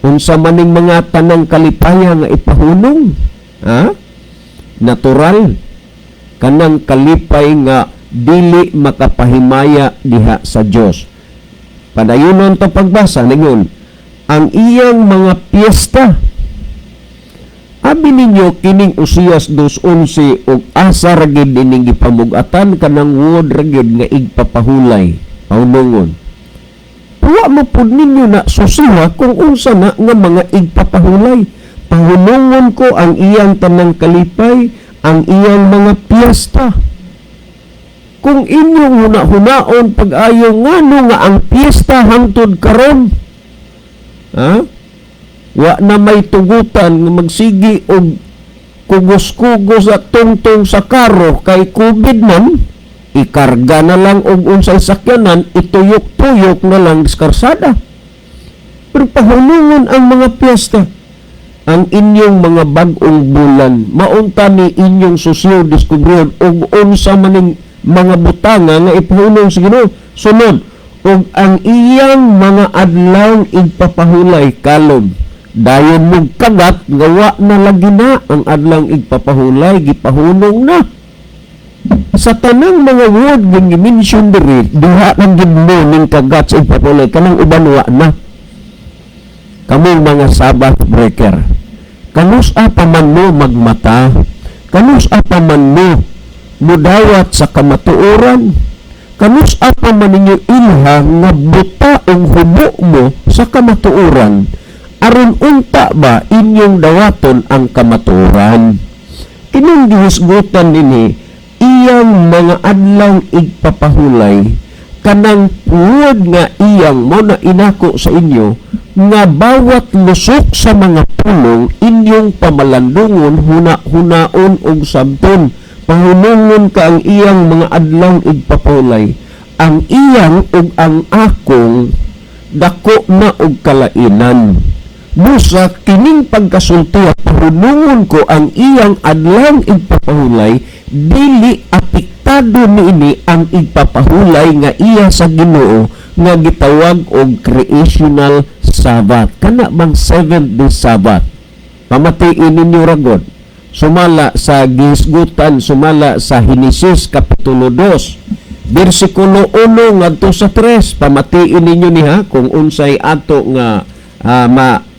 Unsa maning mga tanang kalipaya nga ipahunong? Natural. Kanang kalipay nga dili makapahimaya diha sa Dios. Padayunon to pagbasa ningon, ang iyang mga piyesta. Abi ninyo kining Usias 2:11 og asa ra gid ining gipamug-atan kanang word ra gid nga igpapahulay. Paunungon. Wa mo pud ninyo na susiha kung unsa na nga mga igpapahulay. Pahunungon ko ang iyang tanang kalipay, ang iyang mga piyesta. Kung inyong huna-hunaon pag-ayo ngano nga ang piyesta hangtod karon, wa na may tugutan nga magsigi og kugos-kugos at tungtong sa karo kay COVID man, ikarga na lang og unsay sakyanan, ituyok-tuyok na lang sa karsada. Pero pahunungon ang mga piyesta, ang inyong mga bag-ong bulan, maunta ni inyong susyo diskubron og unsa maning mga butanga nga ipahunong sa Ginoo. Sunod, og ang iyang mga adlaw igpapahulay kalom. Dayon mong kagat nga wa na lagi na ang adlaw igpapahulay, gipahunong na. Sa tanang mga word nga gi-mention diri, duha nang gid mo ning kagat sa igpapahulay, kanang uban wa na. Kamong mga Sabbath breaker, kanus apa man mo magmata, kanus apa man mo mudawat sa kamatuoran, kanus apa man ninyo ilha nga buta ang hubo mo sa kamatuoran, aron unta ba inyong dawaton ang kamatuoran. Kinong gihisgutan nini iyang mga adlaw igpapahulay, kanang puwad nga iyang mo na inako sa inyo nga bawat lusok sa mga pulong inyong pamalandungon huna-hunaon og sabton. Pahunungon ka ang iyang mga adlaw igpapahulay, ang iyang ug ang akong dako na og kalainan. Busa kining pagkasultiya, pahunungon ko ang iyang adlaw igpapahulay, dili apektado niini ang igpapahulay nga iya sa Ginoo nga gitawag og creational Sabbath. Kana bang 7th day Sabbath? Pamatiin ninyo ragod. Sumala sa gisgutan, sumala sa Henesis Kapitulo 2, versikulo 1 ngadto sa 3. Pamatiin ninyo niha kung unsay ato nga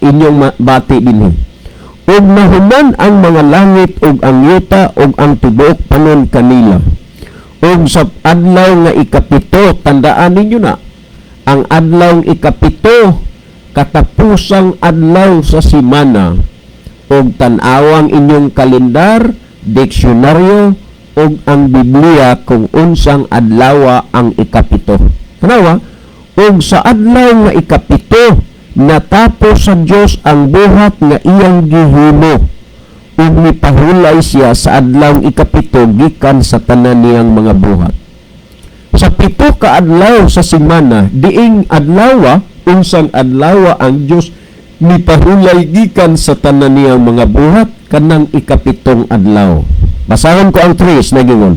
inyong bati dinhi. Og nahuman ang mga langit og ang yuta og ang tibuok panon kanila. Og sa adlaw nga ikapito, tandaan ninyo na, ang adlaw ikapito, katapusang adlaw sa simana, og tan-awang inyong kalendar, diksyonaryo, og ang Biblia kung unsang adlaw ang ikapito. Tanawa, og sa adlaw nga ikapito, natapos sa Dios ang buhat nga iyang gihimo, ug mipahulay siya sa adlaw ikapito gikan sa tanan niyang mga buhat. Sa pito ka adlaw sa semana, diing adlaw, unsang adlaw ang Dios mipahulay gikan sa tanan niyang mga buhat, kanang ikapitong adlaw. Basahon ko ang 3 na gingon,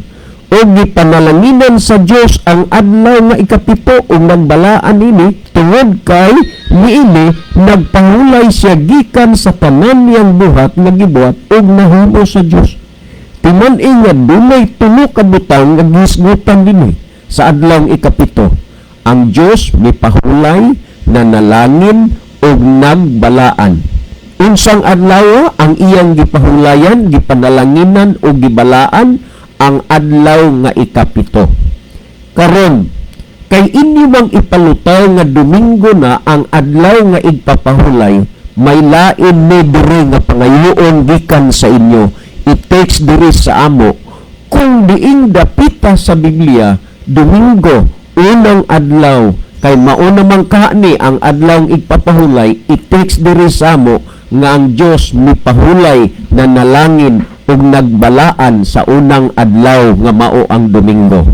og gipanalanginan sa Dios ang adlaw nga ikapito ug nagbalaan nini tungod kay niini nagpahulay siya gikan sa tanan niyang buhat nga gibuhat ug nahimo sa Dios. Timan-i nga dunay tulo ka butang nga gisgutan dinhi sa adlaw ikapito. Ang Dios mipahulay, nanalangin ug nagbalaan. Unsang adlaw ang iyang gipahulayan, gipanalanginan ug gibalaan? Ang adlaw nga ikapito. Karon, kay inyo mang ipalutaw nga Domingo na ang adlaw nga igpapahulay, may lain ni diri nga pangayoon gikan sa inyo. It takes diri sa amo. Kung diing dapita sa Biblia, Domingo, unang adlaw, kay mauna man kaani ang adlaw igpapahulay, it takes diri sa amo nga ang Dios mipahulay na nalangin ug nagbalaan sa unang adlaw nga mao ang Domingo.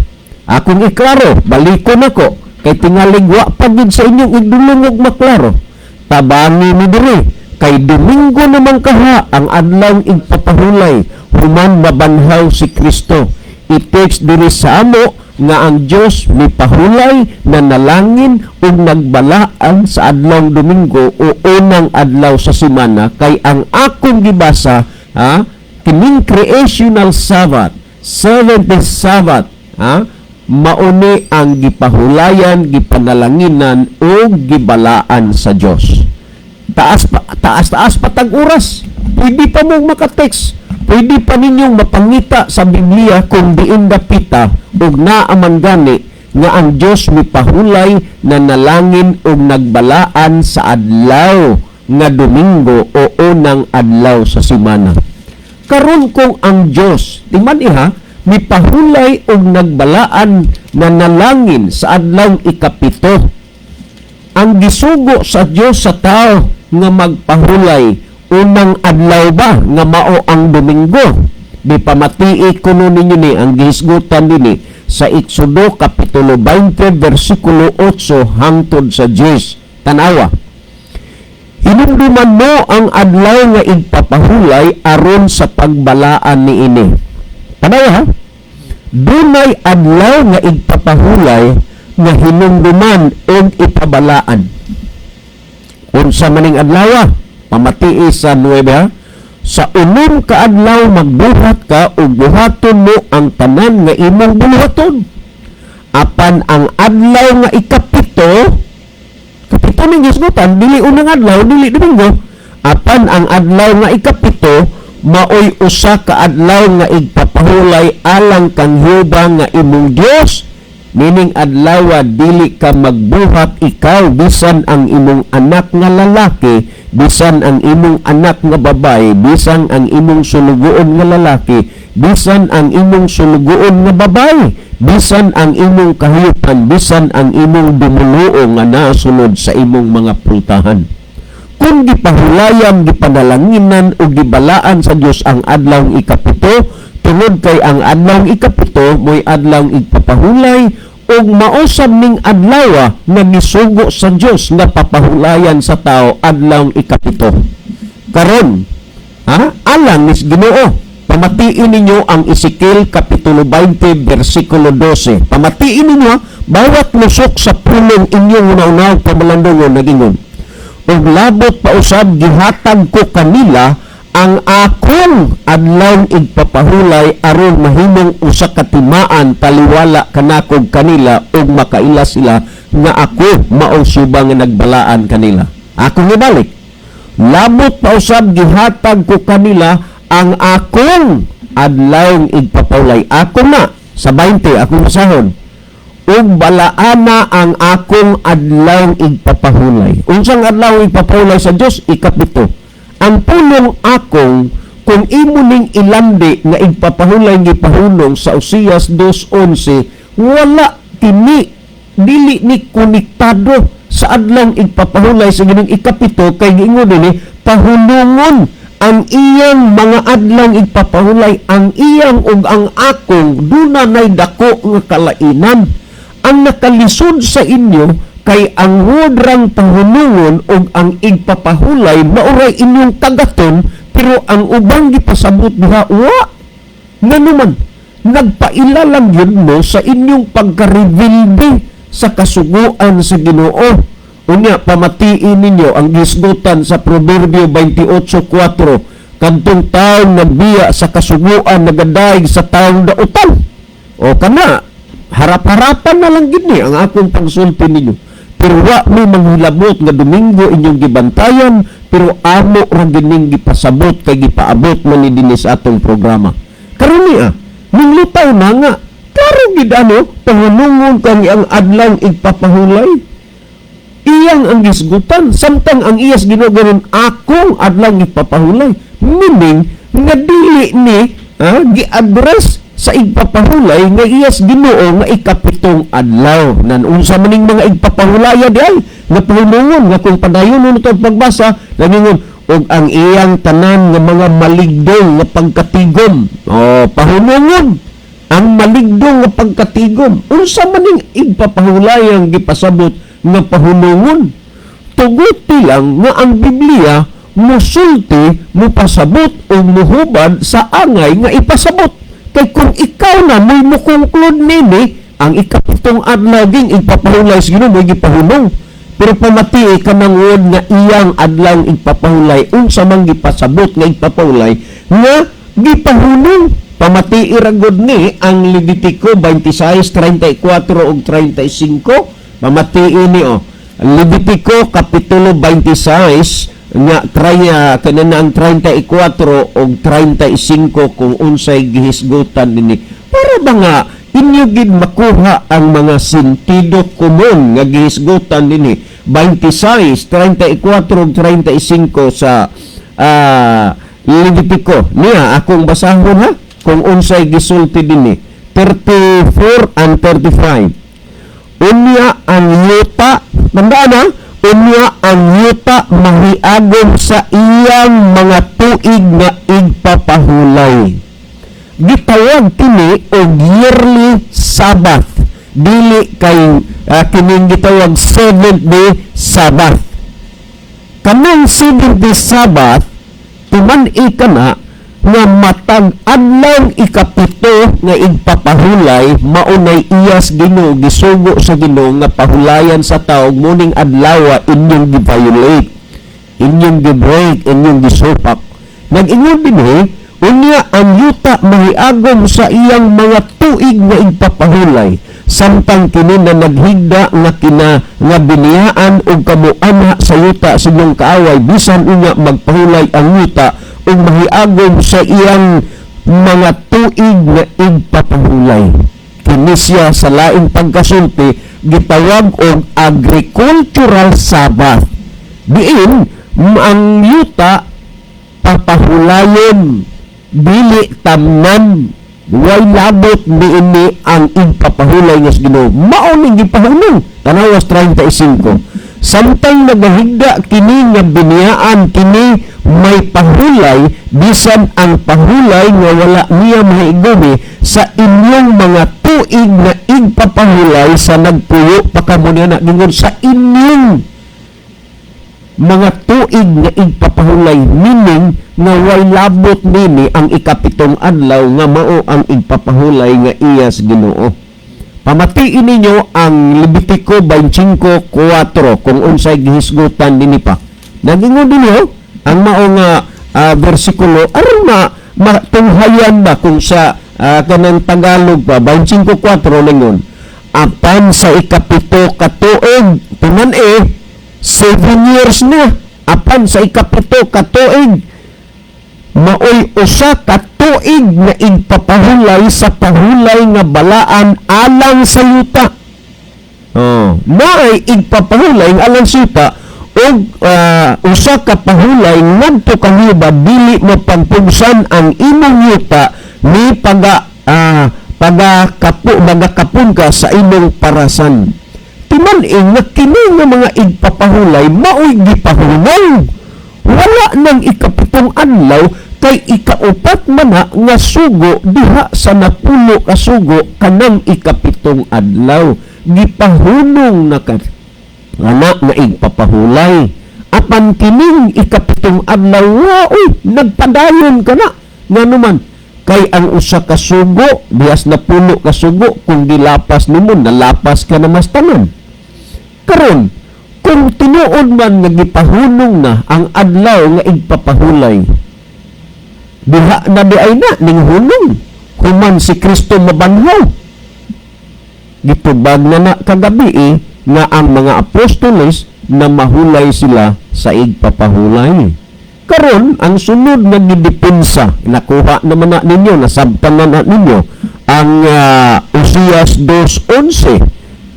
Akong iklaro, balikon ako, kay tingalig wa pa gid sa inyong igdulong ug maklaro. Tabangi mi diri, kay Domingo naman kaha ang adlaw igpapahulay, human mabanhaw si Kristo. It takes diri sa amo nga ang Dios mipahulay na nalangin ug nagbalaan sa adlaw Domingo o unang adlaw sa semana, kay ang akong gibasa kining creational Sabbath, 7th Sabbath, mauni ang gipahulayan, gipanalanginan o gibalaan sa Dios. Taas patag oras. Pwede pa mong makatext. Pwede pa ninyong mapangita sa Biblia kung diin dapita ug naaman gani nga ang Dios mipahulay na nalangin ug nagbalaan sa adlaw nga Domingo o unang adlaw sa semana. Karon kung ang Dios, tingnan iha, mipahulay og nagbalaan na nalangin sa adlaw ikapito. Ang gisugo sa Dios sa tao nga magpahulay unang adlaw ba nga mao ang Domingo. Di pamatii kuno ninyo ni ang gihisgutan dinhi sa Exodo kapitulo 20 bersikulo 8 hangtod sa 10. Tanawa. Hinumduman mo ang adlaw nga igpapahulay aron sa pagbalaan niini. Tanawa ha? Dunay adlaw nga igpapahulay nga hinumduman og ipabalaan. Unsa maning adlaw? Pamatii sa 9 ha? Sa unom ka adlaw magbuhat ka ug buhaton mo ang tanan nga imong buhaton. Apan ang adlaw nga ikapito, kapito ning gisgutan, dili unang adlaw, dili Domingo. Apan ang adlaw nga ikapito, maoy usa ka adlaw nga igpapahulay alang kang Jehova nga imong Dios. Meaning adlaw dili ka magbuhat ikaw, bisan ang imong anak nga lalaki, bisan ang imong anak nga babae, bisan ang imong sulugoon nga lalaki, bisan ang imong sulugoon nga babae, bisan ang imong kahayupan, bisan ang imong dumuluo nga nasunod sa imong mga pultahan. Kung gipahulayan, gipanalanginan o gibalaan sa Dios ang adlaw ikapito, tungod kay ang adlaw ikapito mo'y adlaw igpapahulay ug mausab ning adlaw nga gisugo sa Dios nga papahulayan sa tao adlaw ikapito. Karon, alang ni Ginoo, pamatiin ninyo ang Ezekiel kapitulo 20 bersikulo 12. Pamatiin ninyo bawat lusok sa pulong inyong unaw-unaw kamalandungon nagingon. Ug labot pa usab gihatag ko kanila ang akong adlaw igpapahulay aron mahimong usa ka timaan taliwala kanakog kanila ug makaila sila nga ako mao suba nga nagbalaan kanila. Ako gibalik. Labot pa usab gihatag ko kanila ang akong adlaw igpapahulay. Ako na sa 20 akong basahon. Ug balaana ang akong adlaw igpapahulay. Unsang adlaw igpapahulay sa Dios? Ikapito. Ang pulong akong kung imo ning ilandi nga igpapahulay gipahulong sa Osias 2:11, wala kini dili ni konektado sa adlaw igpapahulay sa gining ikapito, kay giingon dinhi pahulungon ang iyang mga adlaw igpapahulay, ang iyang ug ang akong dunay dako nga kalainan. Ang nakalisod sa inyo kay ang hudrang pahulungon o ang igpapahulay mauray inyong tagaton, pero ang ubang gipasabot diha wa nanuman nagpailalang yun mo sa inyong pagka-revealde sa kasuguan sa Ginoo. Unya pamatiin ninyo ang gisgutan sa Proverbio 28:4, kadtong taong nagbiya sa kasuguan nagadaig sa taong dautan. O kana harap-harapan na lang gini ang akong pagsulti ninyo. Pero wa may manghilabot nga Domingo inyong gibantayan, pero amo ra gining gipasabot kay gipaabot man ni dinhi sa atong programa. Karon niya, ning lutaw na nga, klaro gid pahulungon kang ang adlaw igpapahulay. iyang ang gisgutan samtang ang iyas ginuganon akong adlang ipapahulay, meaning nga dili ni gi-address sa igpapahulay nga iyas Ginoo nga ikapitong adlaw. Nan unsa maning mga igpapahulaya di ay nga pahulungon nga kung padayon ito pagbasa nagingon og ang iyang tanan nga mga maligdong nga pagkatigom. Pahulungon ang maligdong nga pagkatigom. Unsa maning igpapahulayang gipasabot nga pahulungon? Tugot lang nga ang Biblia musulti, mupasabot o muhubad sa angay nga ipasabot. Kay kung ikaw na may mukongklud nini, ang ikapitong adlaw ging igpapahulay sa Ginoo mo gipahulong. Pero pamati ka nangod nga iyang adlaw igpapahulay, unsa man gipasabot nga igpapahulay nga gipahulong. Pamati iragod ni ang Levitico 26:34 ug 35. Pamati ini Levitico kapitulo 26 nga kanang 34 ug 35 kung unsay gihisgutan nini para ba nga inyo gid makuha ang mga sentido komon nga gihisgutan nini 26, 34 ug 35 sa Levitico niya akong basahon ha kung unsay gisulti dinhi 34 and 35. Unya ang yuta tandaan ha, unya ang yuta mahiagom sa iyang mga tuig nga igpapahulay. Gitawag kini og yearly Sabbath. Dili kay kining gitawag 7th day Sabbath. Kanang 7th day Sabbath tuman-i kana nga matag adlaw ikapito nga igpapahulay maunay iyas Ginoo gisugo sa Ginoo nga pahulayan sa tawo muning adlaw inyong gi-violate, inyong gi-break, inyong gisupak. Nag-ingon dinhi unya ang yuta mahiagom sa iyang mga tuig nga igpapahulay samtang kini na naghigda nga biniyaan og kamuana sa yuta sa inyong kaaway bisan unya magpahulay ang yuta ug mahiagom sa iyang mga tuig nga igpapahulay. Kini siya sa laing pagkasulti gitawag og agricultural Sabbath. Diin ang yuta papahulayon dili tamnan way labot niini ang igpapahulay nga sa Ginoo. Mao ning gipahulong tanawas 35. Samtang nagahigda kini nga biniyaan kini may pahulay bisan ang pahulay nga wala niya mahigumi sa inyong mga tuig na igpapahulay sa nagpuyo pakamunya na ningon sa inyong mga tuig nga igpapahulay meaning nga way labot nini ang ikapitong adlaw nga mao ang igpapahulay nga iya sa Ginoo. Pamatiin ninyo ang Levitico 25:4 kung unsay gihisgutan dinhi pa. Nagingon dinhi ang mao nga bersikulo aron matunghayan ba kung sa kanang Tagalog pa 25:4 ningon. Apan sa ikapito ka tuig tuman 7 years na apan sa ikapito ka tuig maoy usa ka tuig nga igpapahulay sa pahulay nga balaan alang sa yuta. Maay igpapahulay nga alang sa yuta og usa ka pahulay ngadto kaniba dili mo pagpugsan ang imong yuta ni magakapun ka sa imong parasan. Timan-ing nga kini nga mga igpapahulay maoy gipahulay. Wala nang ikapitong adlaw kay ikaupat man nga sugo diha sa napulo ka sugo kanang ikapitong adlaw gipahunong na anak nga igpapahulay. Apan kining ikapitong adlaw nagpadayon ka na nga naman kay ang usa ka sugo dihas napulo ka sugo kung dilapas nimo nalapas ka na mas tanan. Karon kung tinuod man nga gipahunong na ang adlaw nga igpapahulay diha na di ay na ning hunong human si Kristo mabanhaw gitubag na kagabi nga ang mga apostoles na mahulay sila sa igpapahulay. Karon ang sunod nga gidepensa nakuha naman na ninyo nasabtan na ninyo ang Oseas 2:11.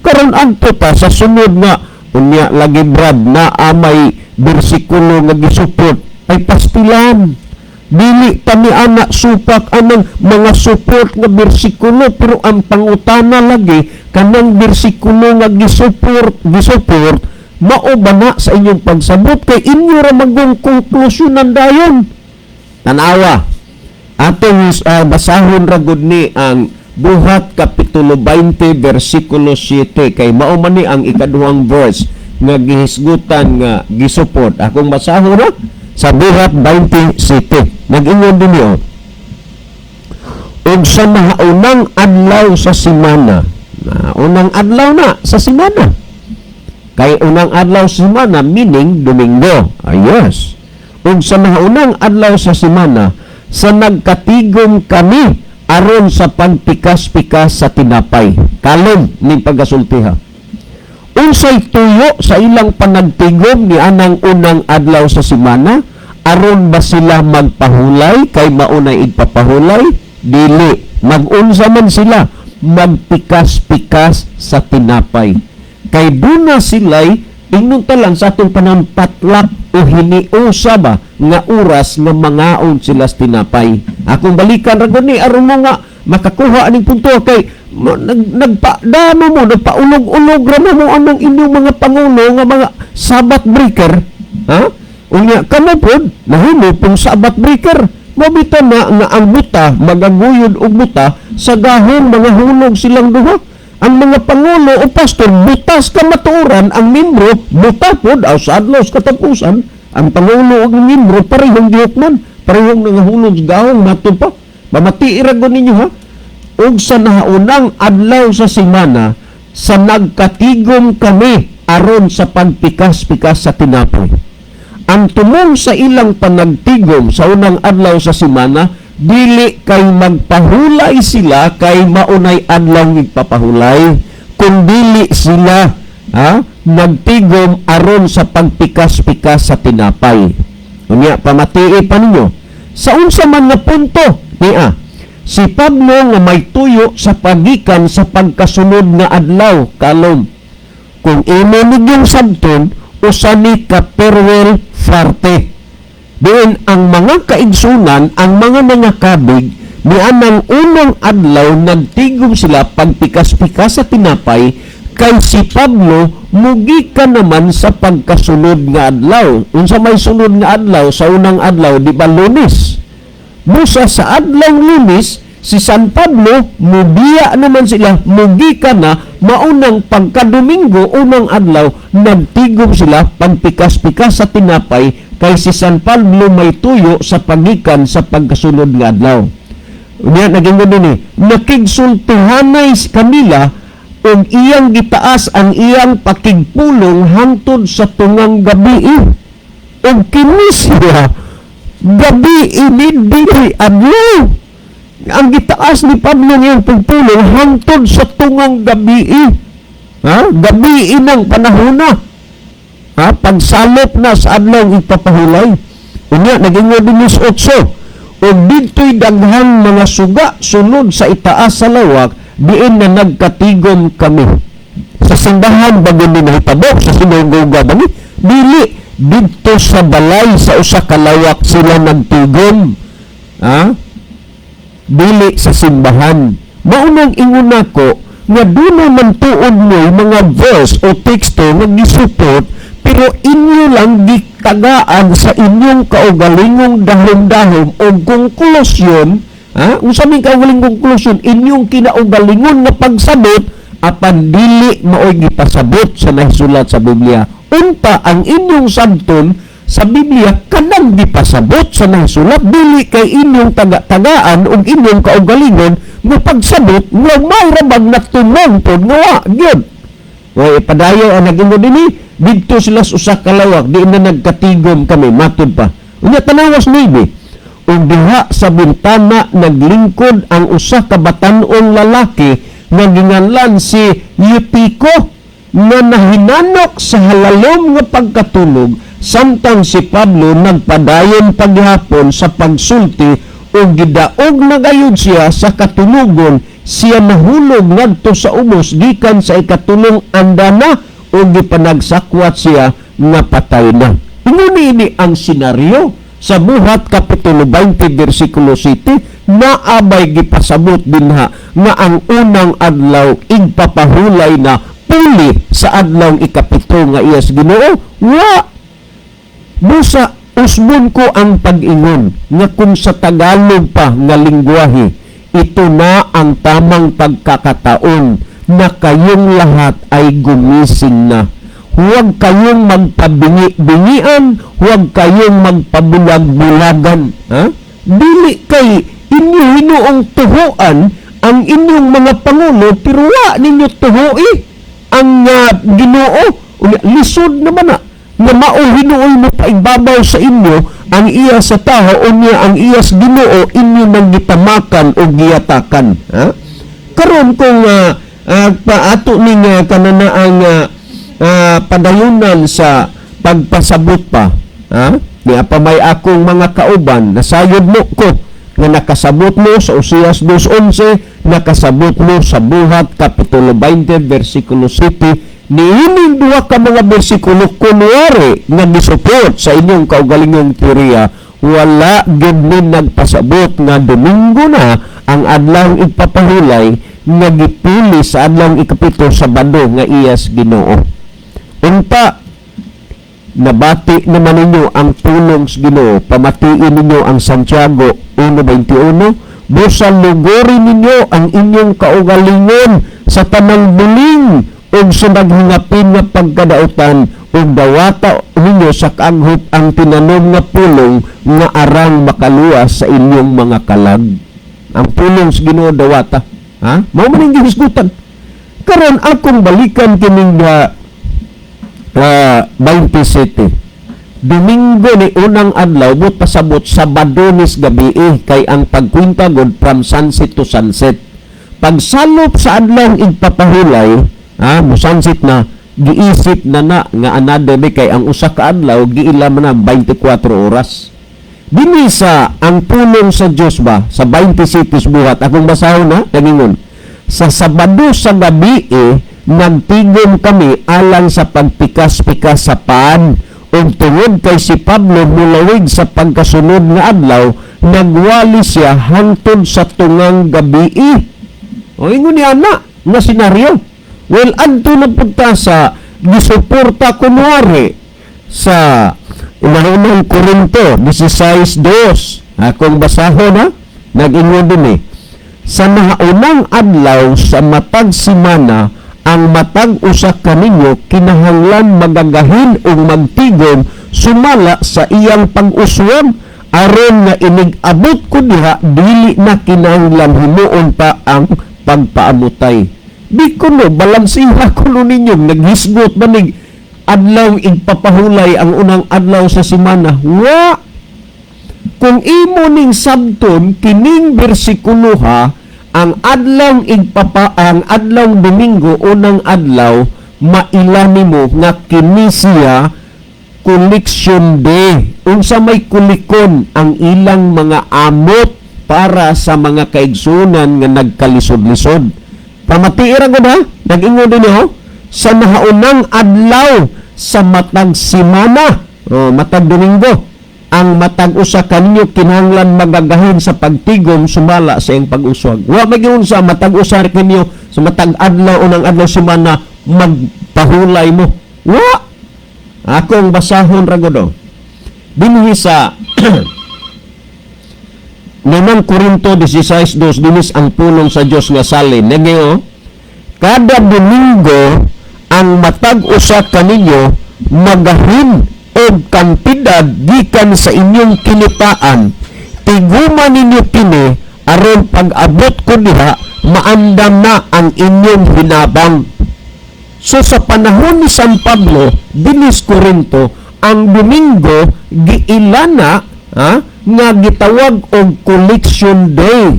Karon adto pa sa sunod nga unya lagi Brad na may bersikulo nga gisupport ay pastilan. Dili pa ni anak supak anang mga support nga bersikulo, pero ang pangutana lagi kanang bersikulo nga gisupport mao ba na sa inyong pagsabot kay inyo ra magong konklusyonan dayon. Tanawa atong basahon ra gud ni ang Buhat Kapitulo 20 versikulo 7 kay mao man ni ang ikaduhang verse nga gihisgutan nga gisupport. Akong basahon ra sa Buhat 27. Nag-ingon din yun. Og sa unang adlaw sa semana, unang adlaw na sa semana. Kay unang adlaw sa semana, meaning Domingo. Ayos. Og sa unang adlaw sa semana, sa nagkatigom kami aron sa pagpikas-pikas sa tinapay. Kalom ni pagasultiha. Unsay tuyo sa ilang panagtigom ni anang unang adlaw sa semana, aron ba sila magpahulay kay maunay ipapahulay? Dili. Mag-unsa man sila magpikas-pikas sa tinapay. Kay duna sila'y ingnon talang sa atong panampatlak o hiniusa ba nga oras nga mangaon sila sa tinapay. Akong balikan ra gud ni aron mo nga makakuha aning punto kay nagpaulog-ulog ra mo anang inyong mga pangulo nga mga Sabbath breaker. Ha? Unya kamo pod nahimo pong Sabbath breaker. Mabita na nga ang buta magaguyod og buta sa gahon mga hulog silang duha. Ang mga pangulo o pastor butas ka matuoran, ang membro buta pod aw sa adlaw sa katapusan. Ang pangulo ug membro parehong gihukman, parehong nangahulog sa gahon matud pa. Mamatiira gud ninyo ha. Og sa naunang adlaw sa semana sa nagkatigom kami aron sa pagpikas-pikas sa tinapay. Ang tumong sa ilang panagtigom sa unang adlaw sa semana, dili kay magpahulay sila kay maunay adlaw nagpapahulay, kung dili sila nagtigom aron sa pagpikas-pikas sa tinapay. Unya pamatii pa ninyo sa unsa man nga punto niya si Pablo nga may tuyo sa pagikan sa pagkasunod nga adlaw kalom. Kung imo nigyong sabton usa ni Kaperwel Farte. Diin ang mga kaigsunan, ang mga nangakabig, ni anang unang adlaw nagtigom sila pagpikas-pikas sa tinapay, kay si Pablo mugi ka naman sa pagkasunod nga adlaw. Unsa may sunod nga adlaw sa unang adlaw, di ba Lunes? Musa sa adlaw Lunes, si San Pablo, mubiya naman sila, mugi ka na, maunang pagkadomingo, unang adlaw, nagtigom sila pagpikas-pikas sa tinapay, kay si San Pablo may tuyo sa pagikan sa pagkasunod nga adlaw. Unya naging gani nakigsultihanay si Kamila ug iyang gitaas ang iyang pakigpulong hangtod sa tungang gabi. Ug kini siya gabi ini dili adlaw. Ang gitaas ni Pablo ngayong pagpulong hangtod sa tungang gabi. Gabi inang panahona. Pagsalop na sa adlaw ipapahulay. Unya naging Dinis 8. O dito'y daghang mga suga sunod sa itaas sa lawak, diin na nagkatigom kami. Sa simbahan bago ni nahitabo, sa sinagoga ba ni? Dili, dito sa balay sa usa ka lawak sila nagtigom. Dili sa simbahan. Maunang ingon ako nga doon naman tuod mo mga verse o teksto nga gisupport, pero inyo lang gitagaan sa inyong kaugalingong dahom-dahom o konklusyon, unsa may kaugalingong konklusyon, inyong kinaugalingon na pagsabot, apan dili maoy gipasabot sa nahisulat sa Biblia. Unta ang inyong sabton sa Biblia kanang gipasabot sa nahisulat, dili kay inyong tagaan o inyong kaugalingon nga pagsabot nga may rabag na tumong pod nga gyud. O ipadayo ang naging dinhi dito sila sa usa ka lawak, di na nagkatigom kami, matud pa. Unya tanawas maybe, ug diha sa bintana naglingkod ang usa ka batan-ong lalaki nga ginganlan si Eutico nga nahinanok sa halalom nga pagkatulog, samtang si Pablo nagpadayon paghapon sa pagsulti ug gidaog na gayud siya sa katulogon, siya nahulog ngadto sa ubos gikan sa ikatulong andana o gipanagsakwat siya nga patay na. Ini ang senaryo sa Buhat Kapitulo 20 versikulo 7 na abay gipasabot dinha nga ang unang adlaw igpapahulay na puli sa adlaw ikapito nga iyas Ginoo. Wa busa usbon ko ang pag-ingon nga kung sa Tagalog pa nga lingwahe, ito na ang tamang pagkakataon na kayong lahat ay gumising na. Huwag kayong magpabingi-bingian, huwag kayong magpabulag-bulagan. Ha? Dili kay inyo hinuong tuhuan ang inyong mga pangulo, pero wa ninyo tuhui ang Ginoo. Lisod naman na nga mao hinuoy mo paigbabaw sa inyo ang iya sa taho o niya ang iyas Ginoo inyo nang gitamakan o giyatakan. Ha? Karon kung paato ni nga kananaang padayunan sa pagpasabot pa, ha? Niya pa may akong mga kauban, nasayod mo ko nga nakasabot mo sa Oseas 2:11, nakasabot mo sa Buhat Kapitulo 20 versikulo 7, niining duha ka mga bersikulo kunwari nga gisupport sa inyong kaugalingong teorya, wala gyud ni nagpasabot nga Domingo na ang adlaw ipapahulay nga gipili sa adlaw ikapito Sabado nga iyas Ginoo. Unta nabati naman ninyo ang tulong sa Ginoo, pamatiin ninyo ang Santiago 1:21, busa lugorin ninyo ang inyong kaugalingon sa tanang buling ug sa naghingapin nga pagkadautan ug dawata ninyo sa kaanghop ang tinanom nga pulong nga arang makaluwas sa inyong mga kalag. Ang pulong sa Ginoo dawata. Ha? Mao man ang gihisgutan. Karon akong balikan kining 27. Domingo ni unang adlaw but pasabot Sabadonis gabi kay ang pagkwinta god from sunset to sunset. Pagsalop sa adlaw igpapahulay, mo sunset na giisip na nga another day kay ang usa ka adlaw giila man na 24 oras. Dili sa ang pulong sa Dios ba sa 27 buhat akong basahon na nagingon sa Sabado sa gabi nagtigom kami alang sa pagpikas-pikas sa paan ug tungod kay si Pablo mulawig sa pagkasunod nga adlaw nagwali siya hangtod sa tungang gabi. O ingon ni ana nga senaryo. Well, adto na punta sa gisuporta kunwari sa Unang Korinto 16:2. Akong basahon na nag-ingon din sa naunang adlaw sa matag simana ang matag usa kaninyo kinahanglan magagahin o magtigom sumala sa iyang pag-uswag aron nga inig-abot ko diha dili na kinahanglan himuon pa ang pagpaamutay. Di ko no balansiha ko no ninyo naghisgot manig adlaw igpapahulay ang unang adlaw sa semana. Wa kung imo ning sabton kining bersikulo ang adlaw ang adlaw Domingo unang adlaw maila nimo nga kini siya collection day. Unsa may kulikon ang ilang mga amot para sa mga kaigsunan nga nagkalisod-lisod. Pamatiira gud nag-ingon din sa nahaunang adlaw sa matag semana matag Domingo ang matag usa kanyo kinahanglan magagahin sa pagtigom sumala sa iyang pag-uswag. Wa magyud sa matag usa kanyo sa matag adlaw unang adlaw semana magpahulay mo. Wa akong basahon ra gud dinhi sa Unang Korinto 16:2 dinis ang pulong sa Dios nga salin. Nagyo kada Domingo ang matag usa kaninyo magahin og kantidad gikan sa inyong kinitaan tiguman ninyo kini aron pag-abot ko diha maandam na ang inyong hinabang. So sa panahon ni San Pablo dinis Korinto ang Domingo giilana nga gitawag og collection day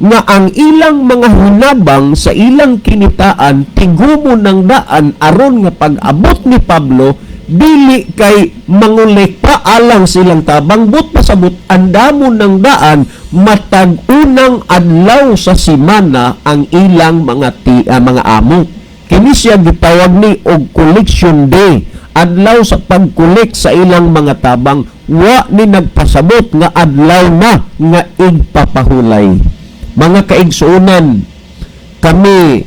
nga ang ilang mga hinabang sa ilang kinitaan tigumo ng daan aron nga pag-abot ni Pablo dili kay mangulik pa alang silang tabang but pasabot andamon ng daan matag unang adlaw sa semana ang ilang mga amo. Kini siya gitawag ni og collection day, adlaw sa pagkolek sa ilang mga tabang. Wa ni nagpasabot nga adlaw na nga igpapahulay. Mga kaigsuonan, kami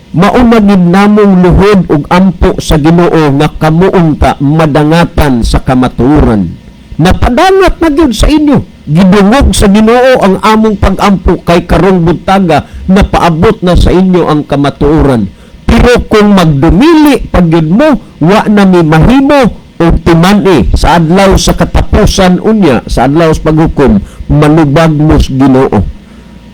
maunagid namong luhod ug ampo sa Ginoo nga kamuong ta madangatan sa kamatuoran. Napadangat na gyud sa inyo. Gidungog sa Ginoo ang among pag-ampo kay karong buntaga napaabot na sa inyo ang kamatuoran. Pero kung magdumili pagyud mo, wa na mi mahimo og timani sa adlaw sa katapusan unya, sa adlaw sa paghukom, manubag mo sa Ginoo.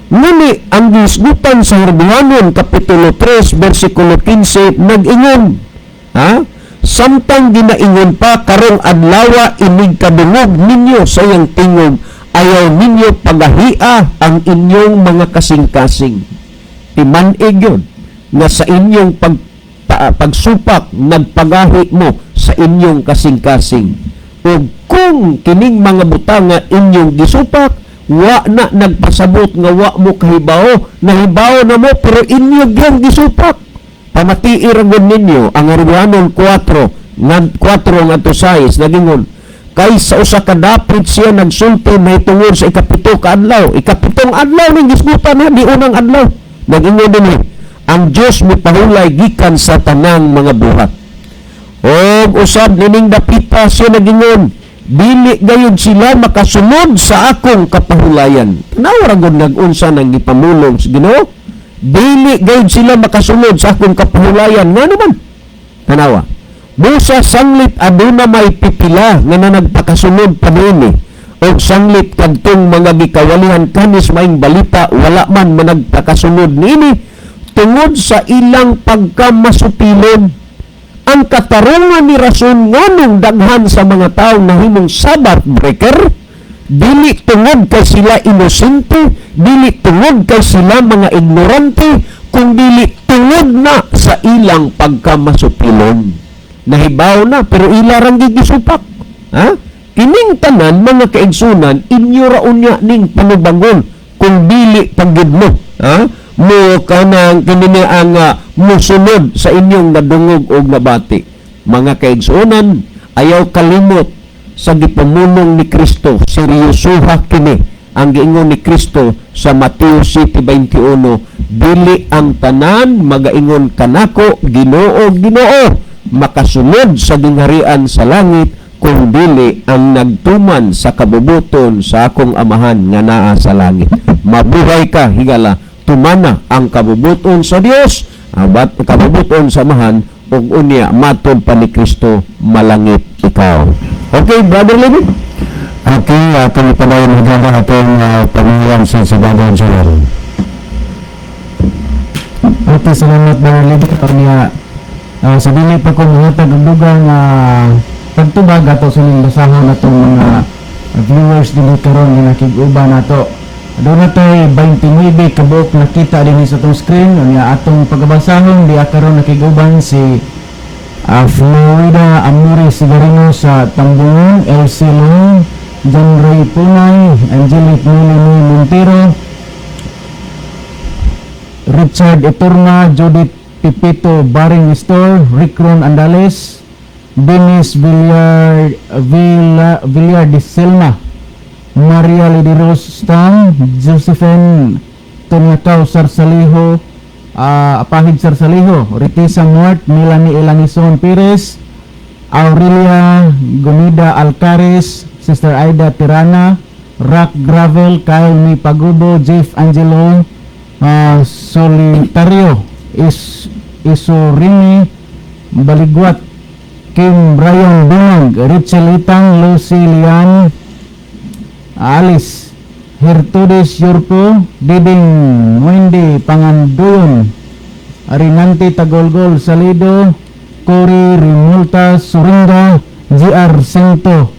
Nguni ang gisgutan sa Hurduanon Kapitulo 3 versikulo 15 nag-ingon, samtang ginaingon pa karong adlaw inig kadungog ninyo sa iyang tingog, ayaw ninyo pagahia ang inyong mga kasing-kasing. Timanig yun nga sa inyong pagsupak nagpagahi mo sa inyong kasing-kasing. O kung kining mga butang nga inyong gisupak, wa na nagpasabot nga wa mo kahibaw, nahibaw na mo pero inyo gyang gisupak. Pamatii ragon ninyo ang Hurduanon 4 nga to 6 nagingon, kay sa usa ka dapit siya nagsulti mahitungod sa ikapito ka adlaw. Ikapitong adlaw ning gisgutan na di unang adlaw. Nagingon dinhi, ang Dios mipahulay gikan sa tanang mga buhat. Og usab nining dapita siya nagingon, dili gayud sila makasunod sa akong kapahulayan. Tanaw ragon nag-unsa nang gipamulong sa Ginoo. Dili gayud sila makasunod sa akong kapahulayan. Nga naman, tanawa, busa sanglit aduna may pipila nga na nagpakasunod panini o sanglit kadtong mga gikawalihan kanis maing balita wala man managpakasunod nini tungod sa ilang pagkamasupilon. Ang katarungan ni rason nganong daghan sa mga tao na himong Sabbath breaker, dili tungod kay sila inosente, dili tungod kay sila mga ignorante, kung dili tungod na sa ilang pagkamasupilon. Nahibaw na pero ila rang gigisupak. Kining tanan mga kaigsunan inyo ra unya ning panubangon kung dili pagyud mo. Mo kanang kinini ang musunod sa inyong nadungog og nabati. Mga kaigsuonan, ayaw kalimot sa gipamulong ni Kristo. Seryosoha kini ang giingon ni Kristo sa Mateo 7:21, dili ang tanan magaingon kanako Ginoo, Ginoo, makasunod sa gingharian sa langit, kung dili ang nagtuman sa kabubuton sa akong Amahan nga naa sa langit. Mabuhay ka higala, tumana ang kabubuton sa Dios, kabubuton sa Amahan, ug unya matod pa ni Kristo malangit ikaw. Okay, Brother Levi? Okay, atong padayon higala atong pamilyan sa Sabado Joel. Okay, salamat Brother Levi karniya sa dili pa ko muhatag og dugang pagtubag ato sa basahan atong mga viewers dili karon nga nakig-uban nato. Doon natin 29 kabuok nakita din sa itong screen. Atong pagbasahon, di akaroon nakiguban si Florida Amuri Sigarino sa Tambungon, Elsie Long, John Ray Punay, Angelic Nulini Montero, Richard Eturna, Judith Pipito Baring Store, Rickron Andales, Dennis Villar de Selma, Maria Lidiros Stang, Josephine Tunyakaw Sarsaliho, Apahid Sarsaliho, Ritisa Muart, Melanie Elanison Pires, Aurelia Gonida Alcares, Sister Aida Tirana, Rock Gravel, Kyle Mi Pagubo, Jeff Angelo, Solitario, Isurini Baligwat, Kim Brian Binag, Richel Itang, Lucy Lian, Alice Hertudes Yurpo, Diding Wendy Panganduyon, Arinanti Tagolgol Salido, Cory Rimulta Suringa, GR Sento,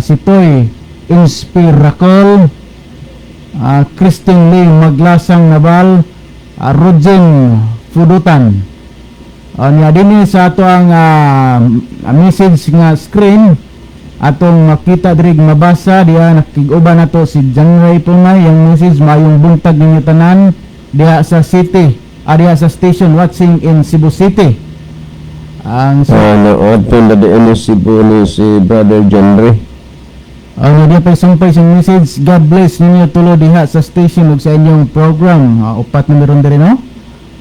Sitoy Inspiracol, Christine Lee Maglasang Nabal, Rojen Fudutan. Niya din sa ato ang message nga screen atong makita diri mabasa diha nakig-uban nato si John Ray Punay yang message mayong buntag ninyo tanan diha sa city Diha sa station watching in Cebu City. Ang Naod po na di si Brother John Ray. Diha pa sumpay siyang message. God bless ninyo tulo diha sa station ug sa inyong program. Upat na meron diri no.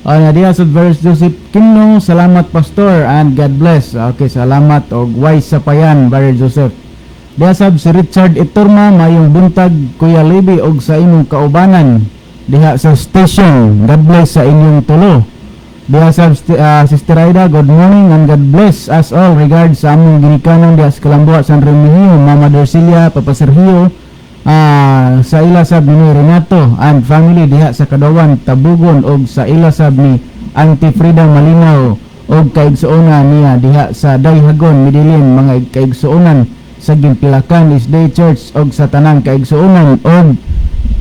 Diha sa Verse Joseph Kimno, salamat pastor and God bless. Okay, salamat og wise sa payan Brother Joseph. Diha sab si Richard Iturma, mayong buntag Kuya Levi og sa imong kaubanan diha sa station. God bless sa inyong tulo. Diha sab Sister Aida, good morning and God bless us all. Regards sa among ginikanan diha sa Kalamboa, San Remigio, Mama Dorcilia, Papa Sergio, sa ila sab ni Renato and family diha sa Kadawan, Tabugon og sa ila sab ni Auntie Frida Malinaw og kaigsuonan niya diha sa Dayhagon, Midilin, mga kaigsuonan sa Ginpilakan Isday Church og sa tanang kaigsuonan og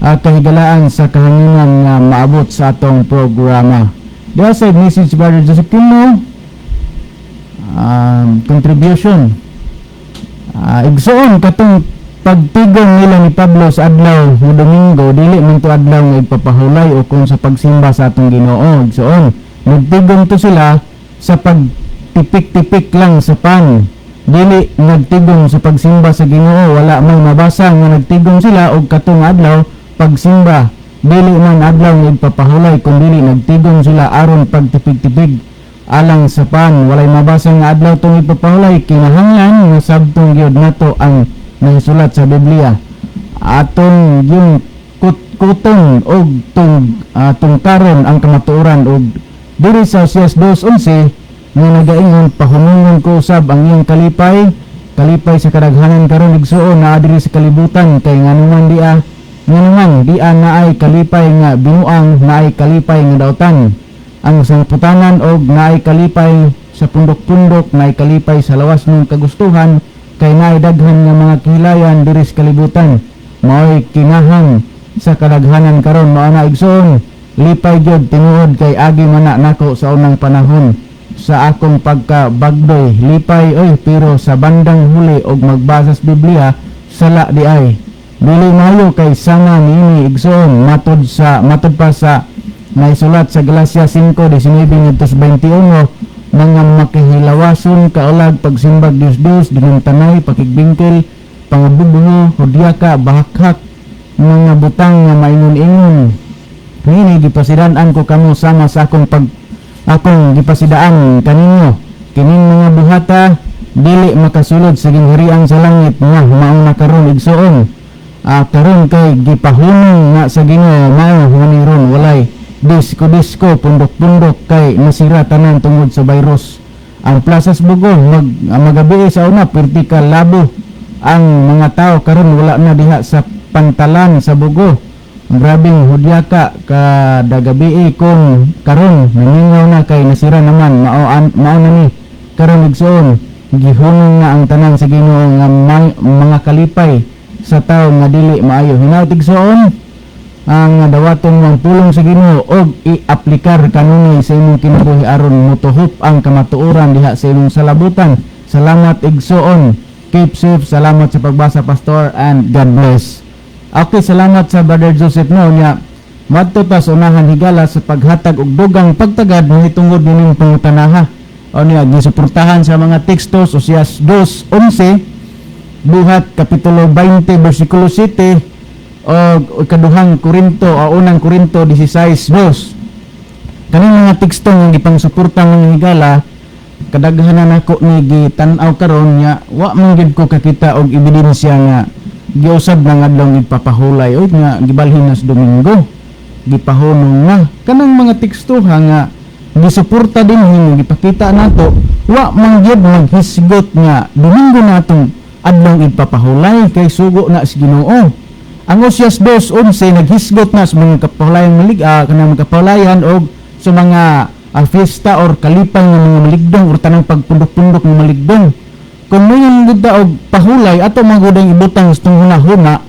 kahigalaan sa kahanginan nga maabot sa atong programa. Diha sa message Brother Joseph Kimno, contribution. Igsuon katong pagtigong nila ni Pablo sa adlaw ng Domingo, dili man to adlaw nga ipapahulay o kung sa pagsimba sa atong Ginoo. Igsuon, nagtigong to sila sa pagtipik-tipik lang sa pan. Dili nagtigong sa pagsimba sa Ginoo. Wala may mabasa nga nagtigong sila og katong adlaw pagsimba. Dili man adlaw nga ipapahulay, kung dili nagtigong sila aron pagtipig-tipig alang sa pan. Walay mabasa nga adlaw tong ipapahulay, kinahanglan nga sabtong gyud nato ang nahisulat sa Biblia. Atong yung kuton og tungkaron ang kamatuoran og diri sa Osias 2:11 nga nagaingon, pahunungon ko usab ang iyong kalipay sa kadaghanan karon igsuon na diri sa kalibutan, kay nganuman di naay kalipay nga binuang, naay kalipay nga dautan ang sangputanan og naay kalipay sa pundok-pundok, naay kalipay sa lawas mong kagustuhan, kay naay daghan nga mga kilayan diri sa kalibutan. Mao'y kinahang sa kadaghanan karon, mao na igsoon lipay gyud tinuod kay agi man nako sa unang panahon sa akong pagkabagdoy lipay pero sa bandang huli og magbasa sa Biblia sala di ay dili mayo kay sama niini igsoon matud pa sa naisulat sa Galacia 5:19-21 mga makihilawason kaulag pagsimbag Dios dinuntanay pakigbingkil pangabubuho hudyaka bahakhak mga butang nga maingon-ingon. Ngini gipasidan-an ko kamo sama sa akong gipasidaan kaninyo. Kining mga buhata dili makasulod sa gingharian sa langit nga maong nakaron igsoon. Karon kay gipahunong nga sa Ginoo mao huniron walay disko pundok-pundok kay nasira tanan tungod sa virus. Ang Plazas Bugo magabi sa una vertical labo ang mga tao karon wala na diha sa pantalan sa Bugo. Grabing hudyaka kada gabi kung karon naningaw na kay nasira naman mao na ni karon igsoon gihunong nga ang tanan sa Ginoo nga mga kalipay sa tao nga dili maayo. Hinaut igsoon ang dawaton ng pulong sa Ginoo og i-aplikar kanunay sa imong kinabuhi aron motuhop ang kamatuoran diha sa imong salabutan. Salamat igsoon. Keep safe. Salamat sa pagbasa pastor and God bless. Okay, salamat sa Brother Joseph no nya. Madto ta sa unahan higala sa paghatag og dugang pagtagad mahitungod nining pangutanaha. O niya gisuportahan sa mga tekstos Osias 2:11 buhat kapitulo 20 bersikulo 7 o ikaduhang Korinto o unang Korinto 16:2. Kaning mga teksto nga gipangsuporta mga higala kadaghanan nako ni gitan-aw karon nya wa man gid ko kakita og ebidensya nga giusab na adlaw ipapahulay o nga gibalhin na sa Domingo gipahunong na kanang mga teksto nga gisuporta din himo gipakita nato wa man gyud maghisgot nga Domingo natong adlaw ipapahulay kay sugo na sa Ginoo. Ang Osias 2:11 naghisgot na sa mga kapahulayan kanang kapahulayan og sa mga fiesta or kalipay ng mga maligdong or tanang pagpundok-pundok ng maligdong. Kung may gud og pahulay ato magudang ibutang sa hunahuna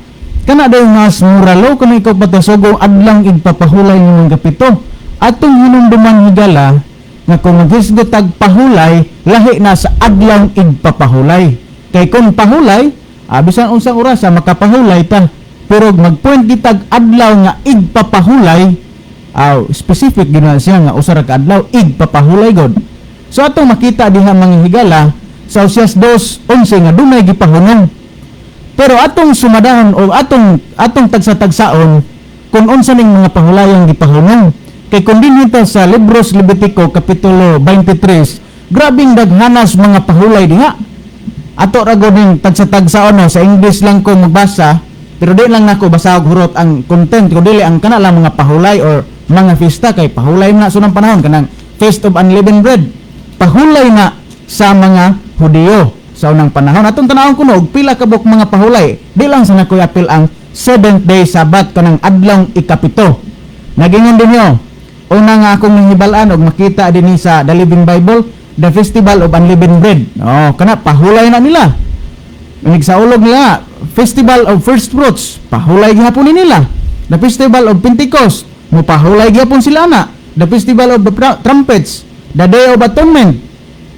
kana daw mas muralo kung ikaw patasugong adlang igpapahulay ng kapito. Atong hinumduman higala nga kung naghisgot tag pahulay lahi na sa adlang igpapahulay. Kay kung pahulay, bisan unsang oras makapahulay ta. Pero magpoint ditag adlaw nga igpapahulay, specific gina siya nga usa ra ka adlaw igpapahulay god. So atong makita diha mga higala sa Oseas 2:11 nga dunay gipahunong. Pero atong sumadahon o atong tagsa-tagsaon kung unsa ning mga pahulayang gipahunong. Kay kung dinhita sa Libros Levitico kapitulo 23, grabing daghanas mga pahulay diha. Ato ra gud ning tagsa-tagsaon no, sa English lang ko magbasa, pero di lang nako basa og hurot ang content ko dili ang kana lang mga pahulay or mga fiesta kay pahulay na sunang panahon kanang Feast of Unleavened Bread. Pahulay na sa mga Hudiyo sa unang panahon. Atong tanawon kuno og pila ka buk mga pahulay. Di lang sa nakoy apil ang 7th day Sabbath kanang adlaw ikapito. Nagingon din yo. Una nga akong nahibal-an og makita dinhi sa The Living Bible, the Festival of Unleavened Bread. Oh, kana pahulay na nila. Inig sa ulog nila, Festival of First Fruits, pahulay gihapon nila. The Festival of Pentecost, mo pahulay gihapon sila na. The Festival of the Trumpets, the Day of Atonement,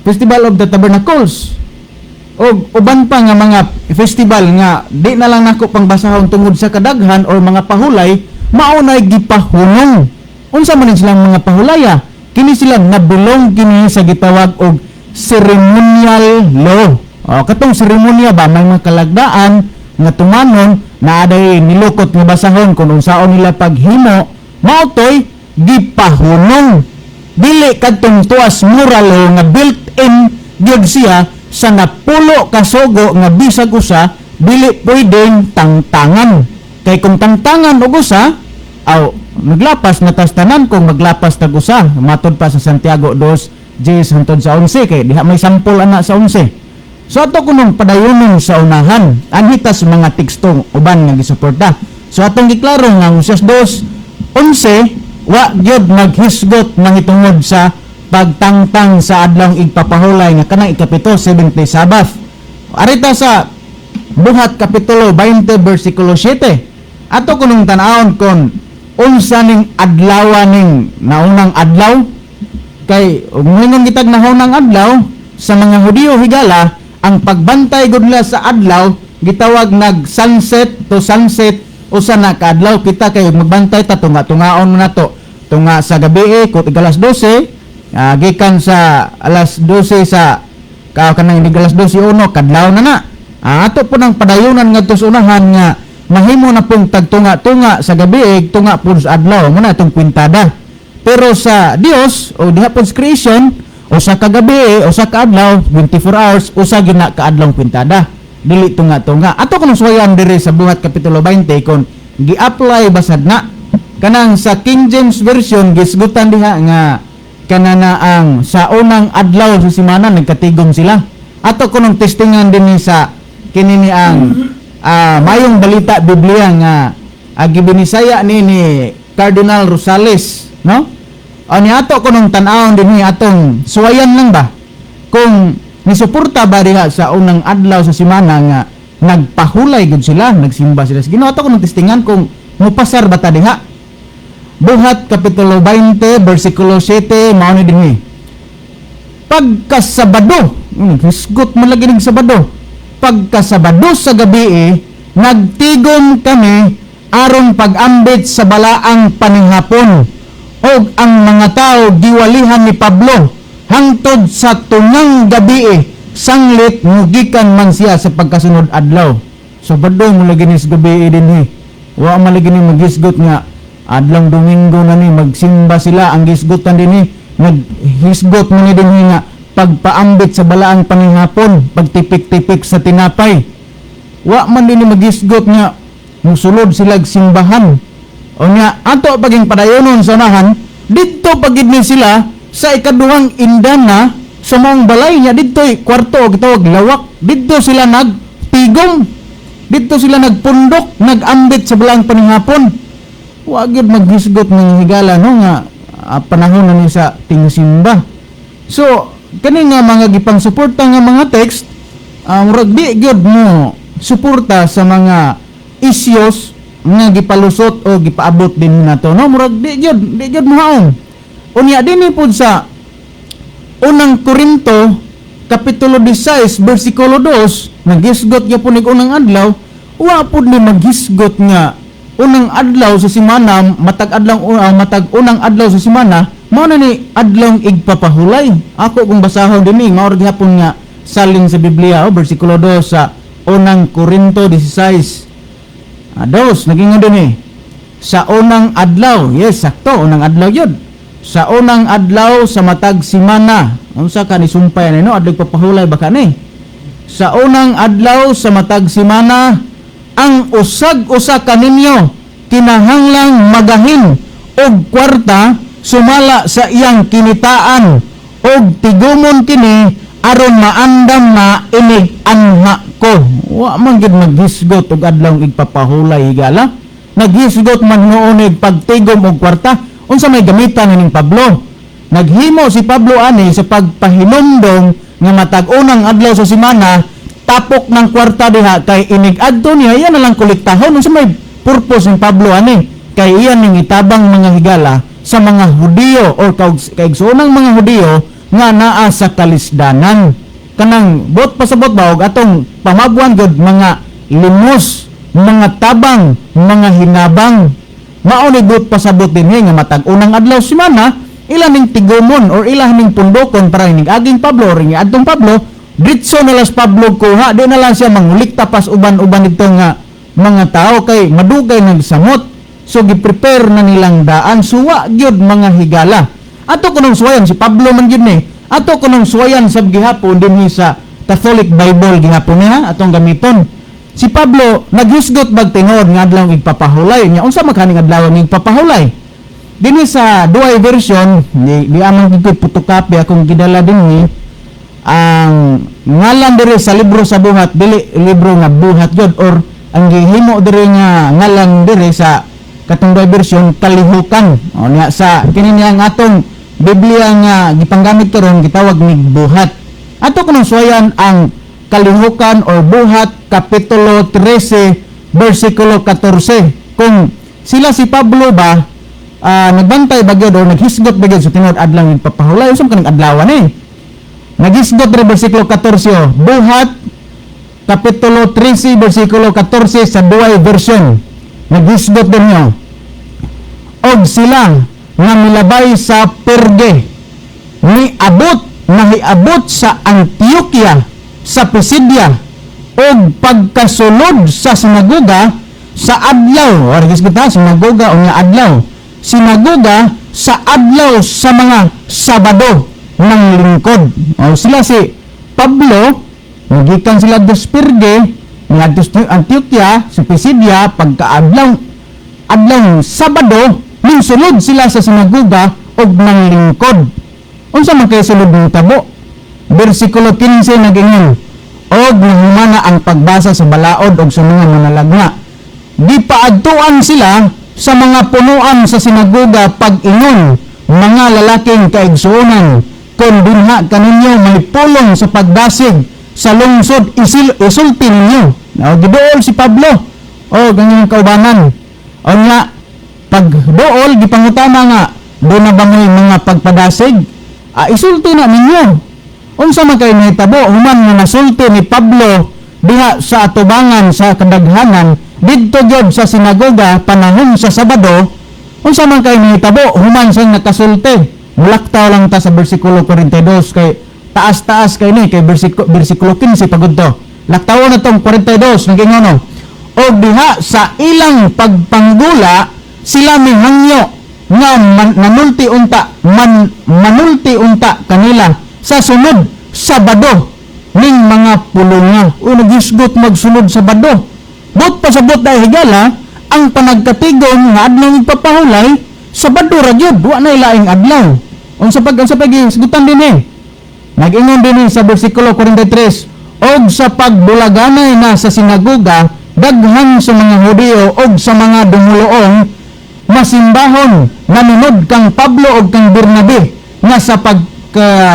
Festival of the Tabernacles. O uban pa nga mga festival nga di na lang nako pangbasahon tungod sa kadaghan or mga pahulay, maunay gipahunong. Unsa man silang mga pahulaya? Kini sila nabulong kini sa gitawag og ceremonial law. Katong seremonya ba may mga kalagdaan nga tumanon na aday nilukot nga basahon kung unsaon nila paghimo, mautoy gipahunong. Dili kadtong tuas mural nga built-in gyud siya sa napulo ka sugo nga bisag usa dili pwedeng tangtangan. Kay kung tangtangan og usa, naglapas na tas tanan kung maglapas tag usa. Matod pa sa Santiago 2:10 hangtod sa 11 kay diha may sampol ana sa 11. So ato kunong padayonon sa unahan anhita sa mga teksto uban nga gisuporta. So atong giklaro nga Oseas 2:11 wa gyud maghisgot mangitungod sa pagtangtang sa adlawng igpapahulay nga kanang ikapito 7th day Sabbath. Arita sa Buhat kapitulo 20 bersikulo 7. Ato kunong tan-awon kon unsa ning adlaw ning naunang adlaw kay ug gitag naunang adlaw sa mga Hudiyo higala ang pagbantay gud nila sa adlaw gitawag nag sunset to sunset usa na ka adlaw kita kay magbantay ta tunga-tungaon na to tunga sa gabi kung alas 12 gikan sa alas 12 sa kanang alas 12 uno kadlaw na ato po nang padayunan ngadto sa unahan nga mahimo na pong tagtunga-tunga sa gabi tunga po sa adlaw muna itong kwintada. Pero sa Dios o diha po sa creation o sa kagabi o sa kaadlaw 24 hours usa gina kaadlaw kwintada dili tunga-tunga. Ato kuno suwayan diri sa Buhat kapitulo 20 kon gi-apply basad na kanang sa King James version gisgutan diha nga kanana ang sa unang adlaw sa semana nagkatigom sila. Ato kunong testingan dinhi sa kinini ang mayong balita Biblia nga gibinisaya ni Cardinal Rosales, no? Ani ato kunong tan-awon dinhi atong suwayan lang ba kung nisuporta ba diha sa unang adlaw sa semana nga nagpahulay gud sila, nagsimba sila sa Ginoo. Ato kunong testingan kung mupasar ba ta diha. Buhat kapitulo 20 bersikulo 7 mao ni dinhi. Pagkasabado, hisgot mo lagi ning Sabado. Pagkasabado sa gabi nagtigom kami aron pag-ambit sa balaang panihapon og ang mga tao giwalihan ni Pablo hangtod sa tungang gabi sanglit mugikan man siya sa pagkasunod adlaw. Sabado mo lagi ni sa gabi dinhi. Wa man lagi ni maghisgot nga adlong Domingo na ni magsimba sila ang gisgotan dinhi naghisgot mo ni dinhi nga pagpaambit sa balaang panihapon, pagtipik-tipik sa tinapay. Wa man din maghisgot nga musulod sila simbahan. O nga ato paging padayonon sa unahan, didto pagid ni sila sa ikaduhang indana sa maong balay niya didto'y kwarto gitawag lawak. Didto sila nagtigom. Didto sila nagpundok, nagambit sa balaang panihapon. Wa gyud maghisgot ng higala no nga panahon na ni sa tingsimba. So kani nga mga gipang suporta nga mga text murag di gyud mo suporta sa mga issues nga gipalusot o gipaabot din nato no murag di gyud mohaon. Unya dinhi pud sa unang Korinto kapitulo 16 bersikulo 2 naghisgot gyapon ning unang adlaw wa pud ni maghisgot nga unang adlaw sa semana, matag unang adlaw sa semana, mao na ni adlaw igpapahulay. Ako kung basahon dinhi mao ra gihapon nga salin sa Biblia, bersikulo 2 sa unang Korinto 16. Dos naging dinhi. Sa unang adlaw, yes, sakto, unang adlaw yun. Sa unang adlaw sa matag semana, unsa ka ni sumpay ni no, adlaw papahulay baka ni. Sa unang adlaw sa matag semana, ang usag-usa kaninyo kinahanglang magahin og kwarta sumala sa iyang kinitaan og tigumon kini aron maandam na inig anha ko. Wa man gid maghisgot og adlaw igpapahulay higala. Naghisgot man noon ig pagtigom og kwarta. Unsa may gamitan ning Pablo? Naghimo si Pablo ani sa pagpahinumdom nga matag unang adlaw sa semana tapok ng kwarta diha kay inig adto niya iya na lang kolektahon. Unsa may purpose ni Pablo ani? Kay iyan ning itabang mga higala sa mga Hudiyo or kaigsoonang mga Hudiyo nga naa sa kalisdanan. Kanang bot pasabot ba og atong pamabuan gud mga limos, mga tabang, mga hinabang. Mao ni but pasabot dinhi nga matag unang adlaw semana ila ning tigumon or ila ning pundokon para ning aging Pablo or ning adtong Pablo ditso na las Pablo kuha di na lang siya mangulikta pas uban-uban dito nga mga tao kay madugay nagsamot. So gi-prepare na nilang daan suwa gyud mga higala. Ato kunong suwayan si Pablo man gyud ni. Ato kunong suwayan sab gihapon dinhi sa Catholic Bible gihapon niya atong gamiton. Si Pablo naghisgot bag tinod nga adlaw igpapahulay nya unsa magkaning adlaw igpapahulay. Dinhi sa duay version di amang gid photocopy akong gidala dinhi ang ngalan diri sa libro sa buhat dili libro nga buhat jud or ang gihimo diri nga ngalan diri sa katong duay version kalihukan. O niya sa kini niya ang atong Biblia nga gipanggamit karon gitawag nig buhat. Ato kunong suwayan ang kalihukan or buhat kapitulo 13 bersikulo 14. Kung sila si Pablo ba nagbantay bagyod o naghisgot bagyod sa tinod adlaw igpapahulay usam kanang adlawan naghisgot re bersikulo 14 buhat kapitulo 13 bersikulo 14 sa duay version naghisgot dinyo og sila nga milabay sa Perge nahiabot sa Antioquia sa Pisidia og pagkasulod sa sinagoga sa adlaw or gisguta sinagoga o nga adlaw sinagoga sa adlaw sa mga Sabado ng lingkod. O sila si Pablo nagikan sila dos Perge ngadto Antioquia sa Pisidia pagkaadlaw Sabado sulod sila sa sinagoga og ng lingkod. Unsa man kay sulod ng tabo? Bersikulo 15 nagingon og nahumana ang pagbasa sa balaod og sa mga manalagna. Di paadtuan sila sa mga punuan sa sinagoga pag-ingon mga lalaking kaigsuonan kun dinha kaninyo may pulong sa pagdasig sa lungsod isulti ninyo. Gidool si Pablo o ganyan kaubanan. O nga pagdool gipangutana nga do na ba may mga pagpadasig isulti na ninyo. Unsa man kay nahitabo human nga nasulti ni Pablo diha sa atubangan sa kadaghanan didto gyud sa sinagoga panahon sa Sabado. Unsa man kay nahitabo human siyang nakasulti. Mulaktaw lang ta sa bersikulo 42 kay taas-taas kay ni kay bersikulo 15 pagud to. Laktawon na tong 42 nagingono. Og diha sa ilang pagpanggula sila mihangyo nga manulti unta kanila sa sunod Sabado ning mga pulunga. O naghisgot magsunod Sabado. Bot pasabot dahil higala ang panagkatigom nga adlaw igpapahulay Sabado ra gyud wa na ilaing adlaw. Unsa pag-isgutan din Nag-ingon din sa bersikulo 43 og sa pagbulaganay na sa sinagoga daghan sa mga Hudiyo og sa mga dumuloong masimbahon nanunod kang Pablo og kang Bernabe nga sa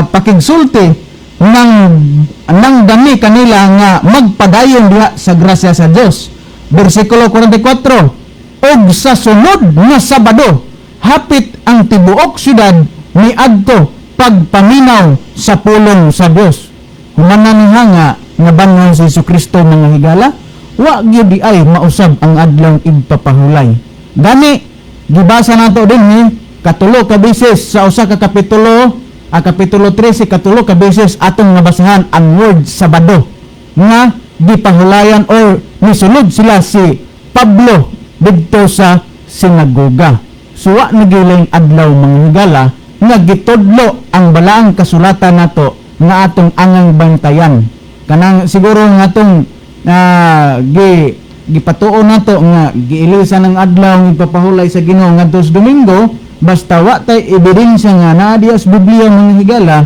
pakigsulti nang dami kanila nga magpadayon diha sa grasya sa Dios. Bersikulo 44 og sa sunod nga Sabado hapit ang tibuok syudad ni adto pagpaminaw sa pulong sa Dios. Humana niha nga bangon si Jesucristo mga higala wa gyud di ay mausab ang adlaw igpapahulay. Gani gibasa nato dinhi katulo ka beses sa usa ka kapitulo, kapitulo 13 katulo ka beses atong nabasahan ang word Sabado nga gipahulayan or misulod sila si Pablo didto sa sinagoga. Suwa nagiling adlaw mga higala nga gitudlo ang balaang kasulatan nato nga atong angang bantayan. Kanang siguro nga atong gipatuon nato nga giilisan ng adlaw ng ipapahulay sa Ginoo ngadto sa Domingo, basta wa tay ebidensya nga naa diha sa Biblia mga higala,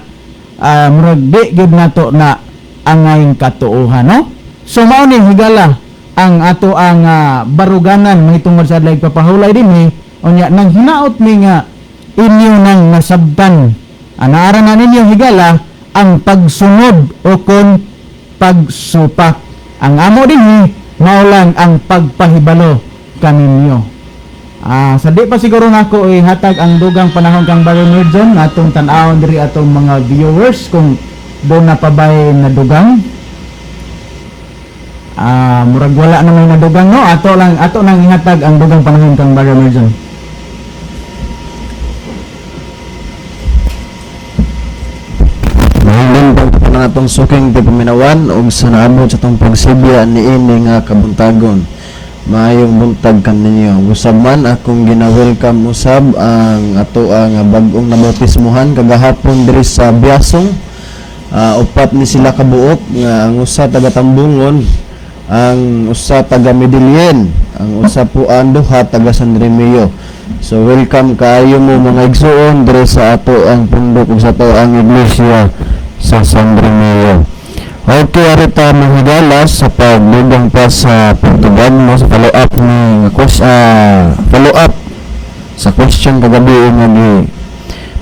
murag di gyud nato na angay katuohan, no? So mao ni higala ang ato ang baruganan mahitungod sa adlaw ipapahulay dinhi. Unya nang hinaot mi nga inyo nang nasabtan, anaara na ninyo higala ang pagsunod o kon pagsupak. Ang amo dinhi mao lang ang pagpahibalo kaninyo. Sa di pa siguro nako hatag ang dugang panahon kang Brother Merjon atong tan-awon diri atong mga viewers kung do na pabay na dugang. Murag wala na may nadugang, no? Ato nang ihatag ang dugang panahon kang Brother Merjon. Na atong suking paminawan og sa naabot sa itong pagsibya niini nga kabuntagon. Maayong buntag kaninyo. Usab man akong gina-welcome usab ang ato ang bag-ong nabautismuhan kagahapon diri sa Biasong. Upat ni sila kabuok nga ang usa taga Tambungon, ang usa taga Medellin, ang usa po ang duha taga San Remio. So welcome kaayo mo mga igsuon diri sa ato ang pundok ug sa ato ang iglesia sa San Remio. Okay, arita mga higala sa pagdugang pa sa pagtubag mo sa follow-up ni follow-up sa question kagabi nga ni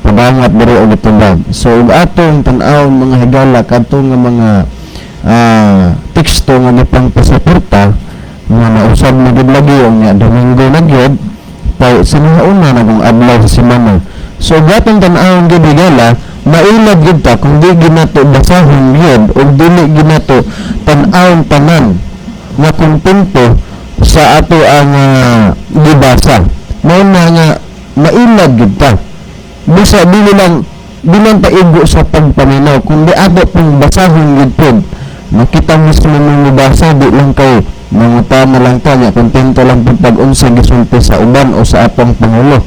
pabangat diri og itubag. So ug atong tan-awon mga higala kadto nga mga teksto nga gipang pasaporta nga nausab na gid lagi nga Domingo na gyud pay sa mga una nagong adlaw sa semana. So gatong tan-awon gid higala mailad gid ta kung di ginato basahon gyud o dili ginato tan-awon tanan nga kontento sa ato ang gibasa. Mao na nga mailad gid ta. Bisa dili lang paigo sa pagpaminaw kundi ato pong basahon gid pod. Makita mismo mo basa di lang kay mangutan na lang ta nga kontento lang pud pag unsa gisulti sa uban o sa atong pangulo.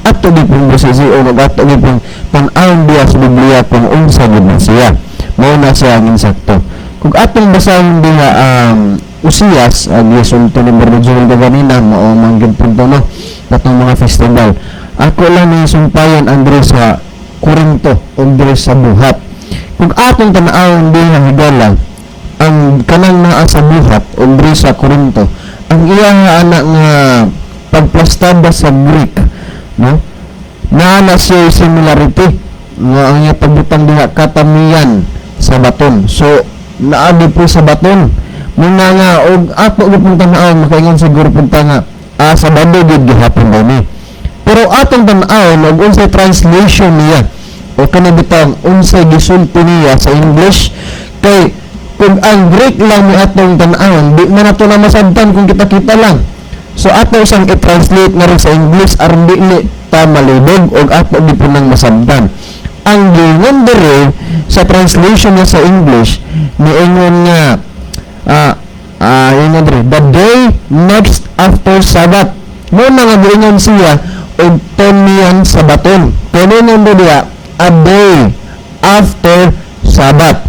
Ato di pong busisiyo o ato di pong tan-awon diya sa Biblia kung unsa gid na siya. Mao na siya ang insakto. Kung atong basahin diha ang Usias, ang gisulti ni Brother Joel ganina mao man gid punto no katong mga festival. Ako lang ni sumpayan ang diri sa Korinto o diri sa buhat. Kung atong tan-awon diha higala ang kanang naa sa buhat o diri sa Korinto, ang iyang anak nga pagplastada sa Greek, no? Na siya similarity nga ang iya pagbutang diha katamiyan sa baton. So naagi po sa baton muna nga og ato gid pong tan-awon makaingon siguro pud ta nga Sabado gid gihapon daw ni. Pero atong tan-awon og unsay translation niya o kanang bitang unsay gisulti niya sa English kay kung ang Greek lang ni atong tan-awon di man nato na masabtan kung kita lang. So ato sang i-translate na rin sa English aron dili ta malibog og ato di po nang masabtan. Ang gingon diri sa translation niya sa English niingon nga yun diri the day next after Sabbath. Mo na nga gingon siya og tonian sa baton. Kuno nang diya a day after Sabbath.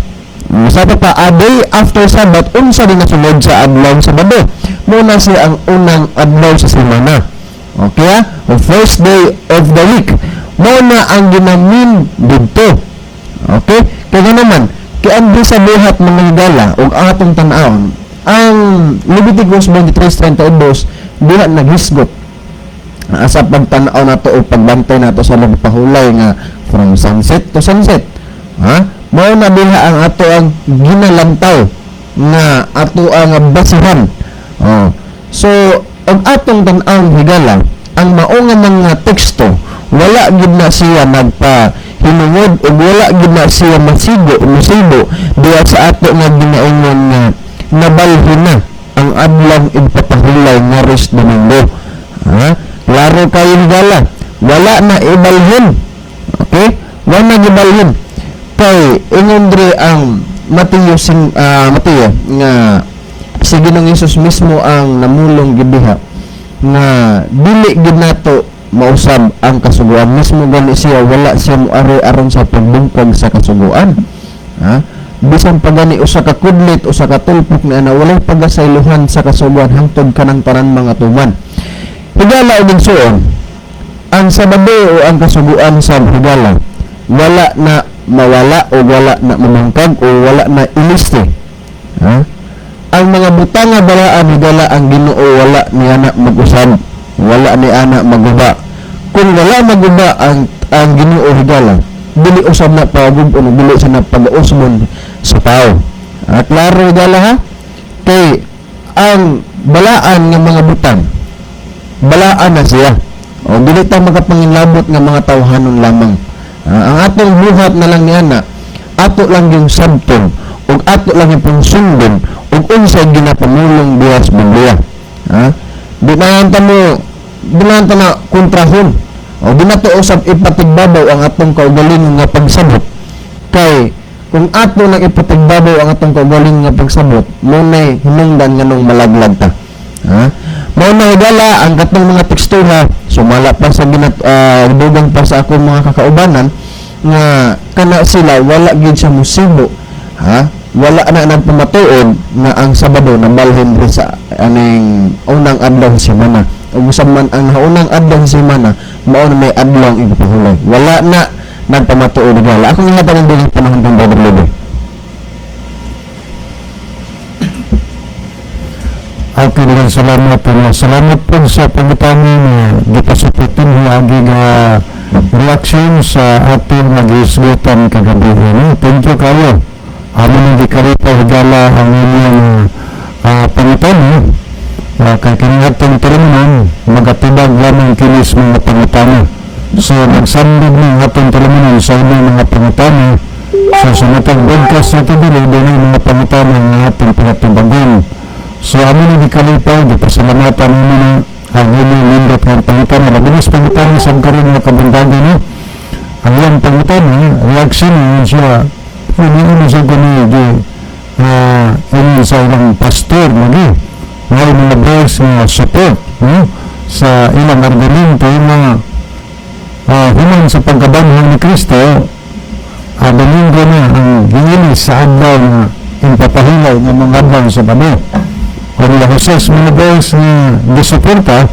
Sa pa a day after Sabbath unsa din nasunod sa adlaw sa Sabado. Muna siya ang unang adlaw sa semana. Okay? O first day of the week. Muna ang ginamin dito. Okay? Kaya naman, kaya ang sa buhat mga higala o ang atong tan-awon, ang Leviticus 23:32 diha naghisgot sa pagtan-aw nato o pagbantay nato sa pahulay nga from sunset to sunset. Mao na diha ang ato ang ginalantaw nga ato ang basihan. So ang atong tan-awon higala ang maungan mga teksto wala gid na siya nagpahinungod o wala gid na siya musibo diya sa ato nga ginaingon nga nabalhin na ang adlaw ipapahulay nga Res Domingo. Klaro kayo higala, wala na ibalhin. Okay? Wala na ibalhin. Kay ingon diri ang Mateo nga si Ginoong Hesus mismo ang namulong gibiha nga dili gid nato mausab ang kasuguan. Mismo gani siya, wala siya moari aron sa pagbungkag sa kasuguan. Bisan pa gani usa ka kudlit, usa ka tulpok na walay pagasaylohan sa kasuguan hangtod kanang tanan mga tuman. Higala og igsuon, ang Sabado o ang kasuguan sa higala wala na mawala o wala na mamangkag o wala na iliste. Ang mga butang nga balaan higala ang Ginoo wala ni ana mag-usab, wala ni ana maguba. Kung wala maguba ang Ginoo higala, dili usab na pagubon, dili sa napag-usbon sa tao. At klaro higala ha, kay ang balaan nga mga butang balaan na siya. O dili ta makapanginlabot nga mga tawhanon lamang. Ang atong buhat na lang niana, ato lang yung sabton ug ato lang yung pangsundon ug unsay ginapamulong diha sa Biblia. Di na na kontrahon o di na to usab ipatigbabaw ang atong kaugalingon nga pagsabot. Kay kung ato nang ipatigbabaw ang atong kaugalingon nga pagsabot, munay hinungdan nganong malaglag ta. Mao na higala ang katong mga tekstura sumala pa sa dugang pa sa akong mga kakaubanan nga kana sila wala gid sa musibo. Wala na nagpamatuod na ang Sabado nabalhin sa aning unang adlaw sa semana. Ug usab man ang unang adlaw sa semana mao na may adlaw ipahulay. Wala na nagpamatuod higala. Ako nga tanong din panahon ng Brother Lebe. Okay, dengan salamat po sa pagkatami na gipasuputin hiagi nga reaksyon sa ating nag-isgutan kagabi. Thank you kayo. Amin hindi karita higala ang inyong pangutano. Kaya kinihatong tulumanan, magatibag lamang kinis mga pangutano. So, nagsandig ng atong tulumanan sa inyong mga pangutano. So, sa matang broadcast natin din, doon ang mga pangutano ng ating pinatubagan. So, amin hindi kalipaw, di pasalamatan namin na ang inyong lindot ng pangutano. Mabilis pangutano sa karoon ng kabundagan, no? Ang iyong pangutano, reaksyon yun siya, ini sa gani ini sa ilang pastor lagi may mga verse nga support sa ilang argumento na human sa pagkabanhang ni Kristo Domingo na ang giinis sa adlaw na impapahilaw ng mga adlaw sa Sabado. Kung lahoses mga verse nga gisuporta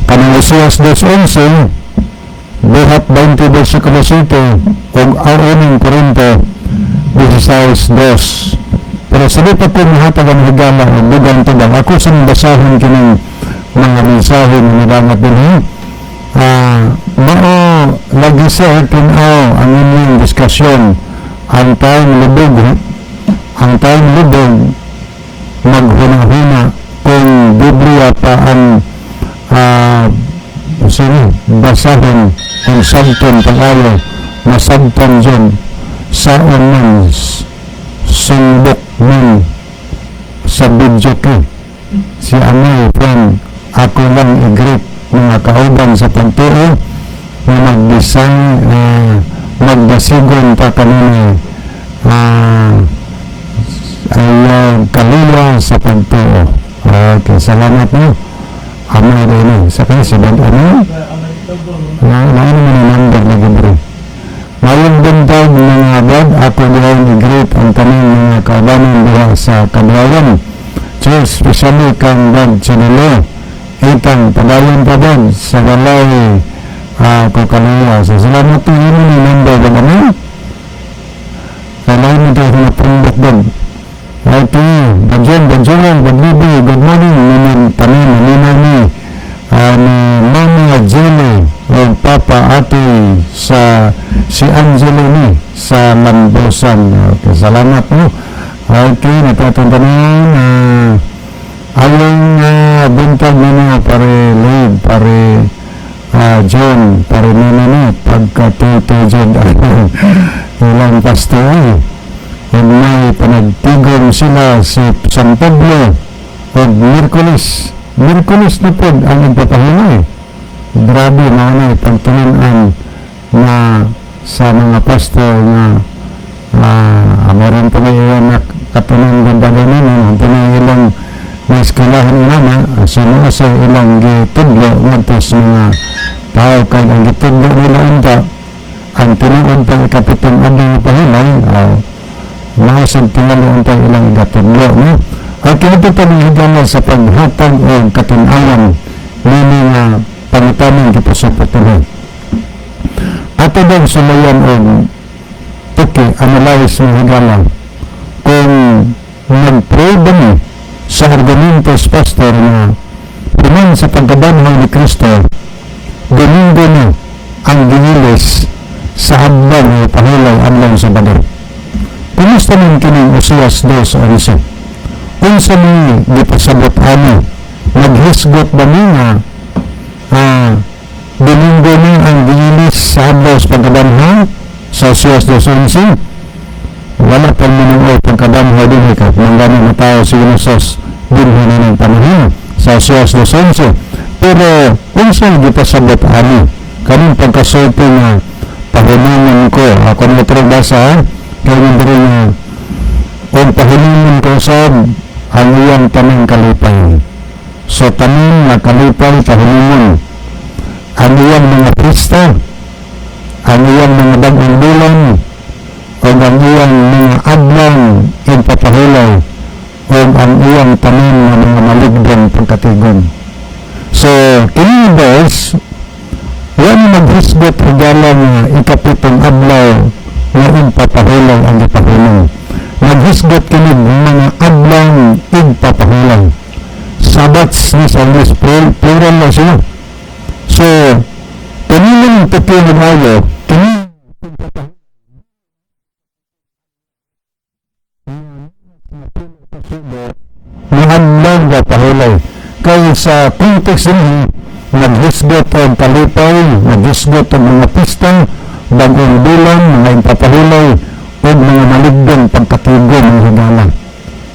kanang Hosias 2:11 Buhat 20 versikulo 7 kung aruning Korinto 16:2. Pero sabi pa ko mahatag ang higala ang dugang tubang. Ako sa basahon kinang mga mensahe na nadangat din mao lagi sa kinaw ang inyong diskasyon ang tayong lubog maghuna-huna kung Biblia pa ang basahon ang sabton pag-alo masabton dyan sa unang sundok ng sa video ko si Amel from ako lang i-greet mga kauban sa pagturo na magdasigon pa kanina ay kalula sa pagturo. Okay, salamat mo Amel ini sa kanila naman number na gabri. Mayroon din daw mga abad, ako din i-greet ang tanong mga kaubanan diha sa Kabayan. Cheers, especially kang Brad Chanelo. Itang padayon pa din sa balay Kukaluya. So, salamat po yun yung number na kami. Kalahin mo tayo na pundok din. Okay, Banjuran, Banlibi, good morning. Naman tanin, nanaw ni Mama Jenny o Papa Ate sa si Angelo ni sa Lambosan. Okay, salamat po. Okay, natatantanan ayong buntag nila pare Lade, pare John, pare nina ni pagkatuto dyan ilang pastor ug may panagtigom sila si San Pablo ug Miyerkules na po ang ipapahimay. Grabe na na pagtunan na sa mga pastor na meron po ngayon na katunang ganda namin, ang punang ilang na eskalahan nila sino sa ilang gitudlo ngantos mga tao kay ang gitudlo nila unta ang tinuon pa ikapitong adlaw pahimay mausag tinalo unta ilang gitudlo no ang kinatutan ng higala sa paghatag o katinawan nini nga pangutanan kita sa patuloy ato daw sulayan o analyze ng higala kung nag-pray ba mo sa argumentos pastor na pinan sa pagkabanhaw ni Kristo Domingo na ang ginilis sa habang o pahilay anlang sa badal. Kumusta man kining Usias 2:11? Unsa ni gipasabot ani naghisgot ba ni nga Domingo na ang ginilis sa habang sa pagkabanhaw sa Usias 2:11? Wala pang minuoy pagkadamho din ka mangganon na tao si Inosos din ng panahon sa Usias 2:11 pero unsang gipasabot ani kaning pagkasulti nga pahunungan ko ako na trabasa kaya diri nga og pahunungan ko sab ang iyang tanang kalipay so tanang nga kalipay pahunungan ang iyang mga pista ang iyang mga bagong bulan o ang iyang mga adlang ipapahulay o ang iyang tanim na mga maligdan pagkatigon. So, kini verse, yan maghisgot higala nga ikapitong adlaw na ipapahulay ang ipahulay. Maghisgot kini mga adlang ipapahulay. Sabats ni sa English, plural na siya. So, kini lang tukiyo ng ayo, kini mahadlang na pahulay kaya sa context din naghisgot ang kalipay naghisgot ang mga pista bagong bulan mga impapahulay o mga maligdong pagkatigo ng higala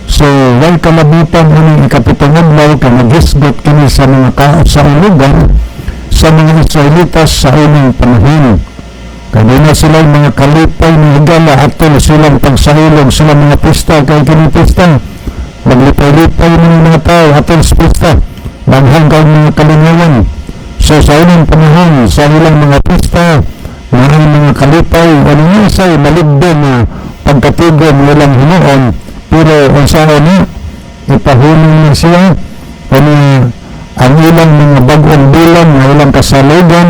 so wal kalabutan ang ikapitong adlaw ka naghisgot kini sa mga sa lugar sa mga Israelitas sa unang panahon kaya na sila mga kalipay ng higala atol silang pagsahilog sila mga pista kaya kini pista maglipay-lipay ng mga tao atol sa pista baghang kang mga kalingawan so sa unang panahon sa ilang mga pista na ang mga kalipay ano nga sa'y maligdan na pagkatigon nilang hinuon pero ang sao na ipahulong na siya ano ang ilang mga bagong bulan na ilang kasalogan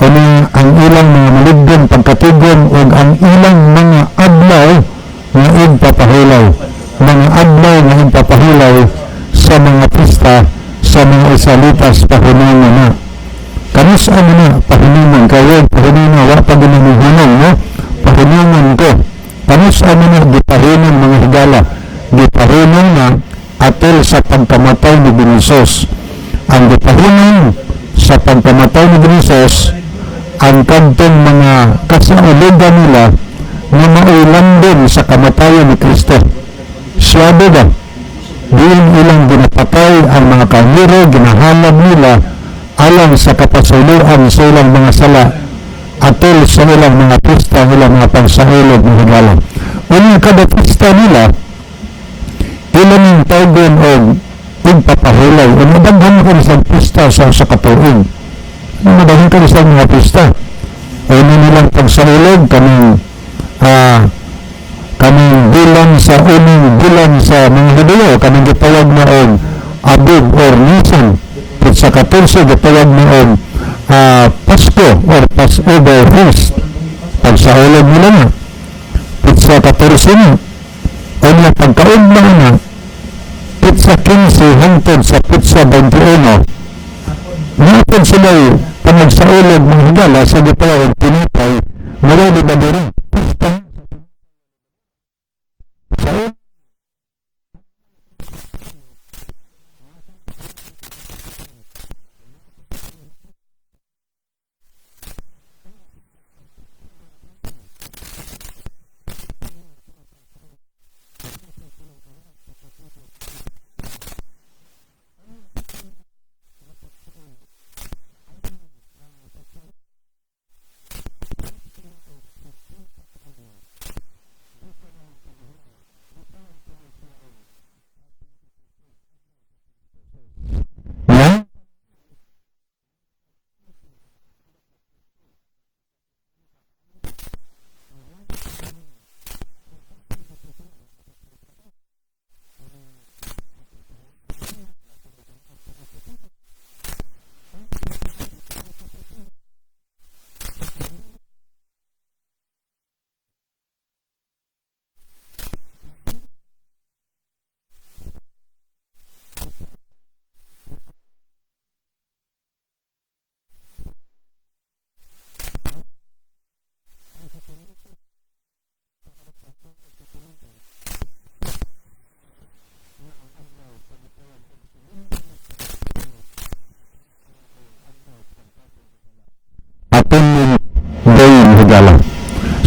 ano ang ilang mga maligdan pagkatigon o ang ilang mga adlaw na ipapahulaw mga adlaw na ipapahulaw sa mga pista sa mga Israelitas pahunungan na kanis ano na pahunungan kayo pahunungan wala pa ginanungan no pahunungan ko kanis ano na gipahunan mga higala gipahunan na atil sa pagkamatay ni Dinisos ang gipahunan sa pagkamatay ni Dinisos ang kantong mga kasaulogan nila na maulan din sa kamatayan ni Kristo siya ba diin ilang ginapatay ang mga kahiro ginahalab nila alang sa kapasuluan sa ilang mga sala atol sa ilang mga pista ilang mga pagsahilog ng higala unang kada pista nila ilang yung tawgon o pagpapahulay o nadaghan ko sa pista sa katuig nadaghan ko sa mga pista o nilang pagsahilog kaming bulan sa unang bulan sa mga Hudyo kaming gitawag na og Abib or Nisan sa 14 gitawag na og Pasko or Passover Feast pagsahulog nila na sa 14 na o na pagkaugma na sa 15 hangtod sa 21 napon sila panagsahulog ng higala sa gitawag og tinapay marami ba diri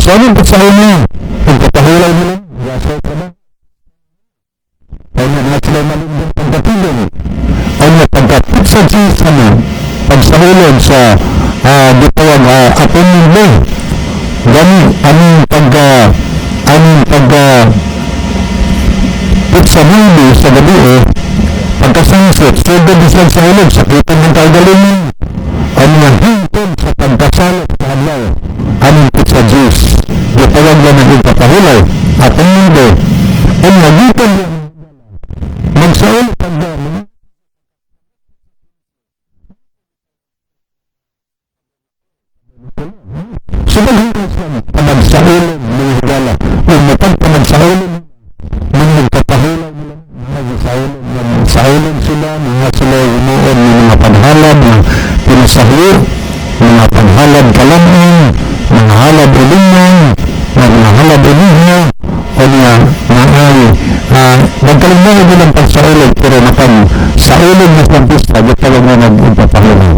So anong pagsahin niya? Pagkatahulay nila, yasa ka ba? Kaya nga sila malindang pagkatulong. Ano, pagkatulong sa Jesus na pagsahulog sa bitawag atong mundo. Gani, anong sa mundo sa gabi pagkasansit, sudah bisag sa hulog, sakitan ng kaugalingan. Ano nga, hintod sa pagkasalot sa adlaw. Anong sa Diyos? Bitawag na nagpapahulay atong mundo. Ang nagitan magsaulog pagdami sumagitan sa pagsaulog ng higala. Kung mapagpamagsahulog ng nagpapahulay nila, nagsaulog sila, mga sila umuon ng mga paghalad na pinasahir, mga paghalad kalamang, mga halad ulingan, mga halad ulihan, o niya nagkalimbahan nilang pagsaulog, pero saulog na sa pista, gitawag na nagpapahulay.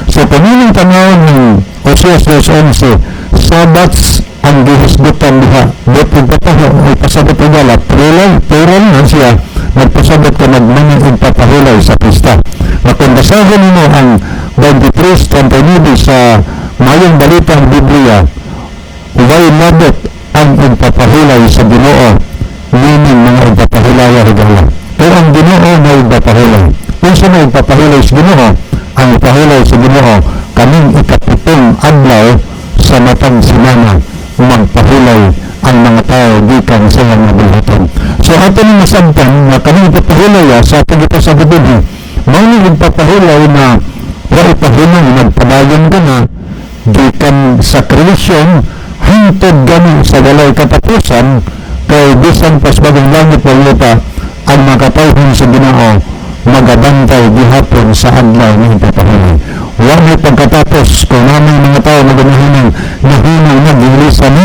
So, kaninang tanawin ng Oseas 2:11, Sabats ang gihisgutan diha. Dito pataho ay pasabot igala. Plural na siya. Nagpasabot ka nagmanang ipapahulay sa pista. Na kung basahin mo ang 23:29 sa Mayong Balita ng Biblia, way nabot ang ipapahulay sa Ginoo. Meaning mga ipapahulay higala. Kaya ang Ginoo na ipapahulay. Kung sino ipapahulay sa Ginoo, ang ipahulay sa Ginoo, kaming ikapitong adlaw sa matang simana magpahulay ang mga tao gikan sa iyang nabuhatan. So ato ni masabtan na kaming ipapahulay sa ating ito sa gabi, may ipapahulay na ipahulay nagpadayon ka na gikan sa kreasyon hintod gani sa walay katapusan kay bisan pas bagong langit ng lupa ang makatawhan sa Ginoo magabantay gihapon sa adlaw ng ipapahulay. Wala pagkatapos kung namin mga tao na ganahinang nahinang nag-iilisan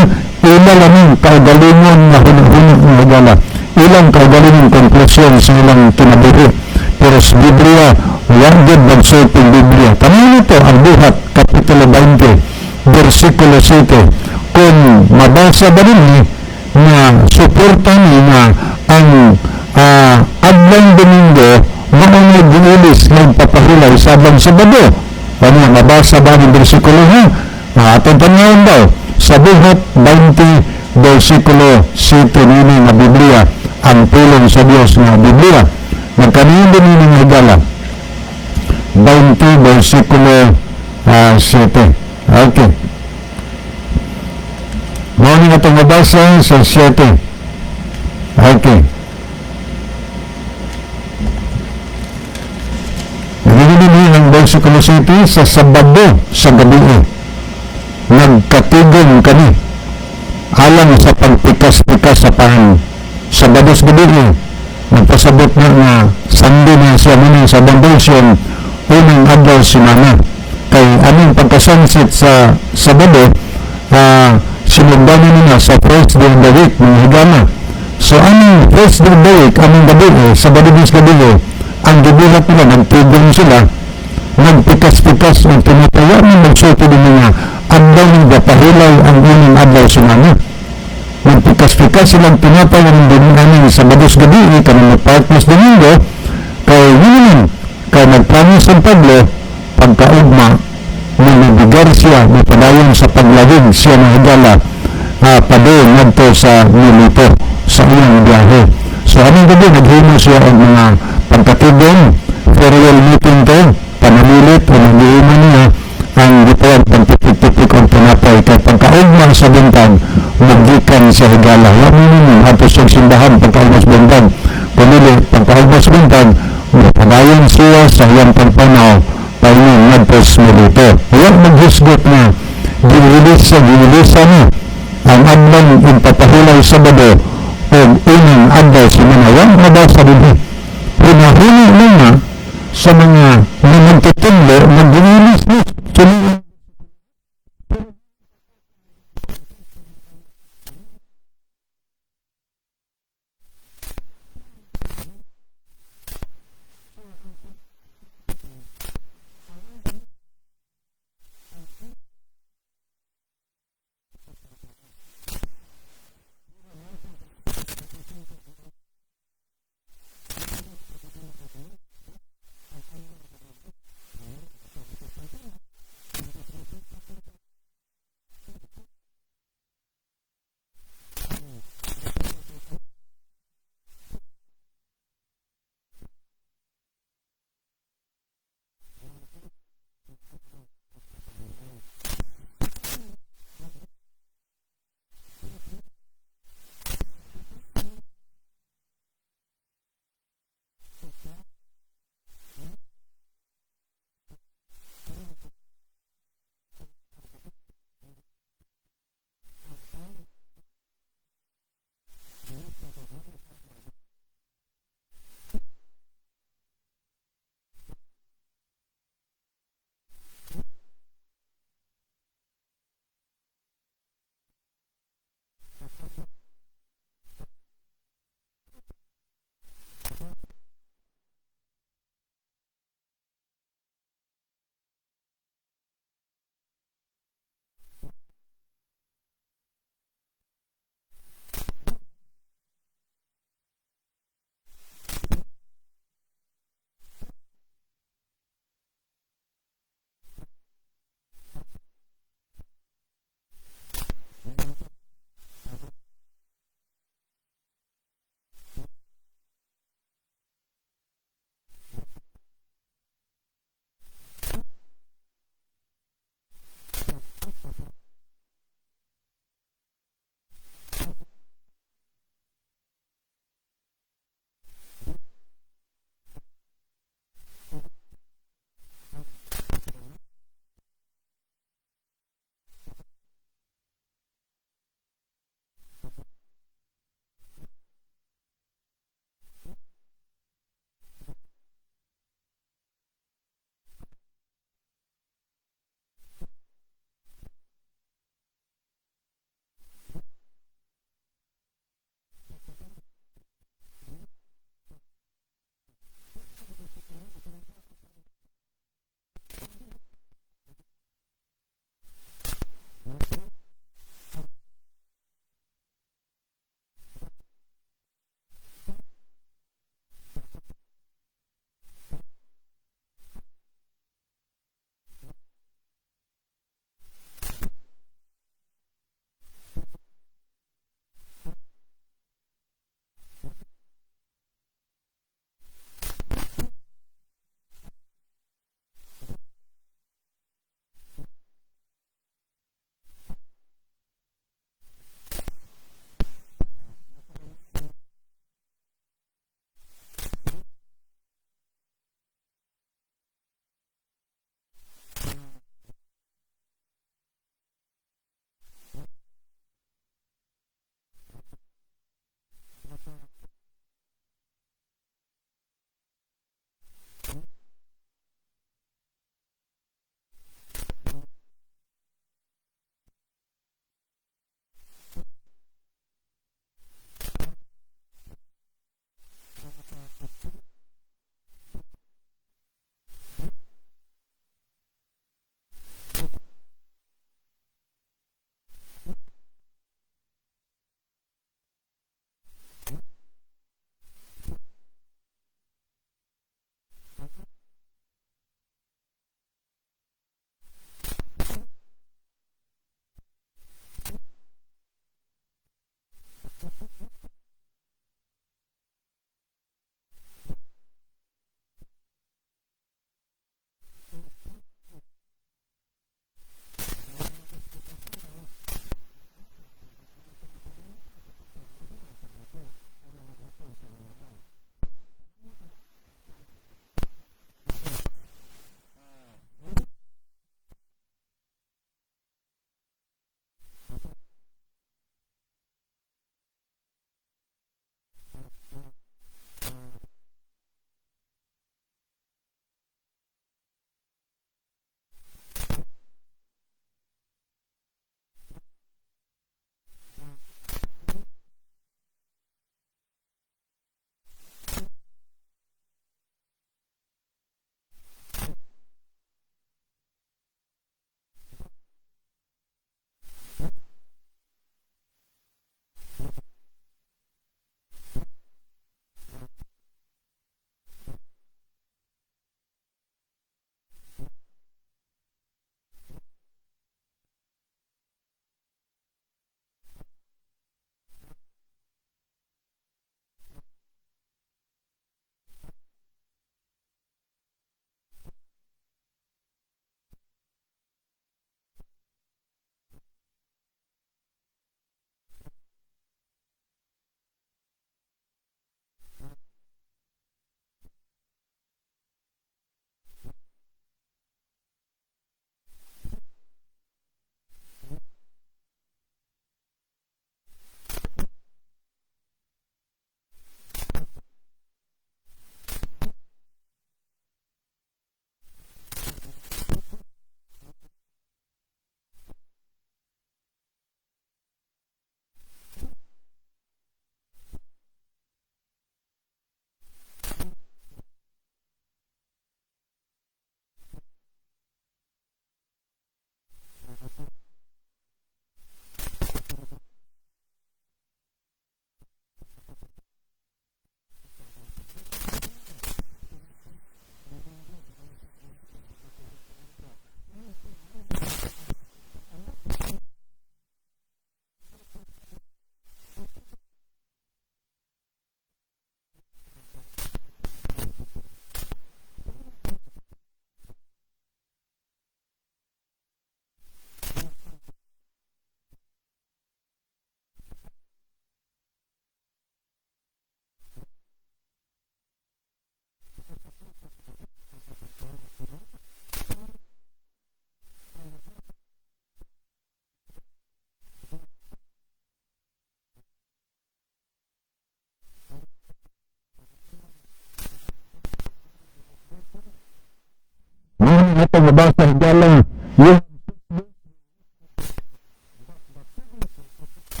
ilang aming kaugalingon na hunang-hunang ng higala. Ilang kaugalingon konklusyon sa ilang kinabuhi. Pero sa Biblia, wagad magsulting Biblia. Kanino ito ang buhat, Kapitulo 20, versikulo 7. Kung mabasa ba rin na suportan na ang adlang Domingo mga ginulis ng papahulay sa adlang Sabado. Ano mabasa ba ng versikulo atong tanawin daw sa buhat 20 versikulo 7 nini na Biblia ang tulong sa Diyos na Biblia. Nagkaniyon din nini ng higala 20 versikulo 7. Okay. Maunin na itong mabasa sa 7. Okay. Nagigilin ang versikulo 7 sa Sabado sa gabi. Nagkatigong kami alang sa pagpikas-pikas sa pahan. Sabado sa gabi nagpasabot na Sunday na siya muna sa Bambulsyon unang adlaw simana. Kay aming pagkasansit sa Sabado sinugdanin nila sa first day of the week ng higama. So aming first day of the week aming gabi Sabado sa gabi ang gibuhat nila, nagtigong sila, nagpikas-pikas ang tinataya ng magsuti din mga adlaw ng gapahulay ang unang adlaw simana. Nagpikas-pikas silang tinataya ng dinaanin sa Sabadus gabi kanang magpartmas Domingo kay yun kay nagplanis ang Pablo pagkaugma nilibigar siya na padayon sa paglawig siya ng higala padayon nagto sa Milito sa iyang biyahe. So anong gabi naghimo siya ang mga pagkatibong farewell meeting to panamilit o nag-iiman niya ang gitawag pagtipik-tipik ang tinapay kay pagkaugma sa bintang magikan sa higala. Yamin ato sa simbahan pagkaugma sa bintang kumili pagkaugma sa bintang padayon siya sa iyang pagpanaw painong nagtos Milito. Huwag maghisgot na ginilisa na ang adlang ipapahulay Sabado o unang adlaw simana. Huwag mabasa din pinahuli na sa mga nagtitilo nag-release na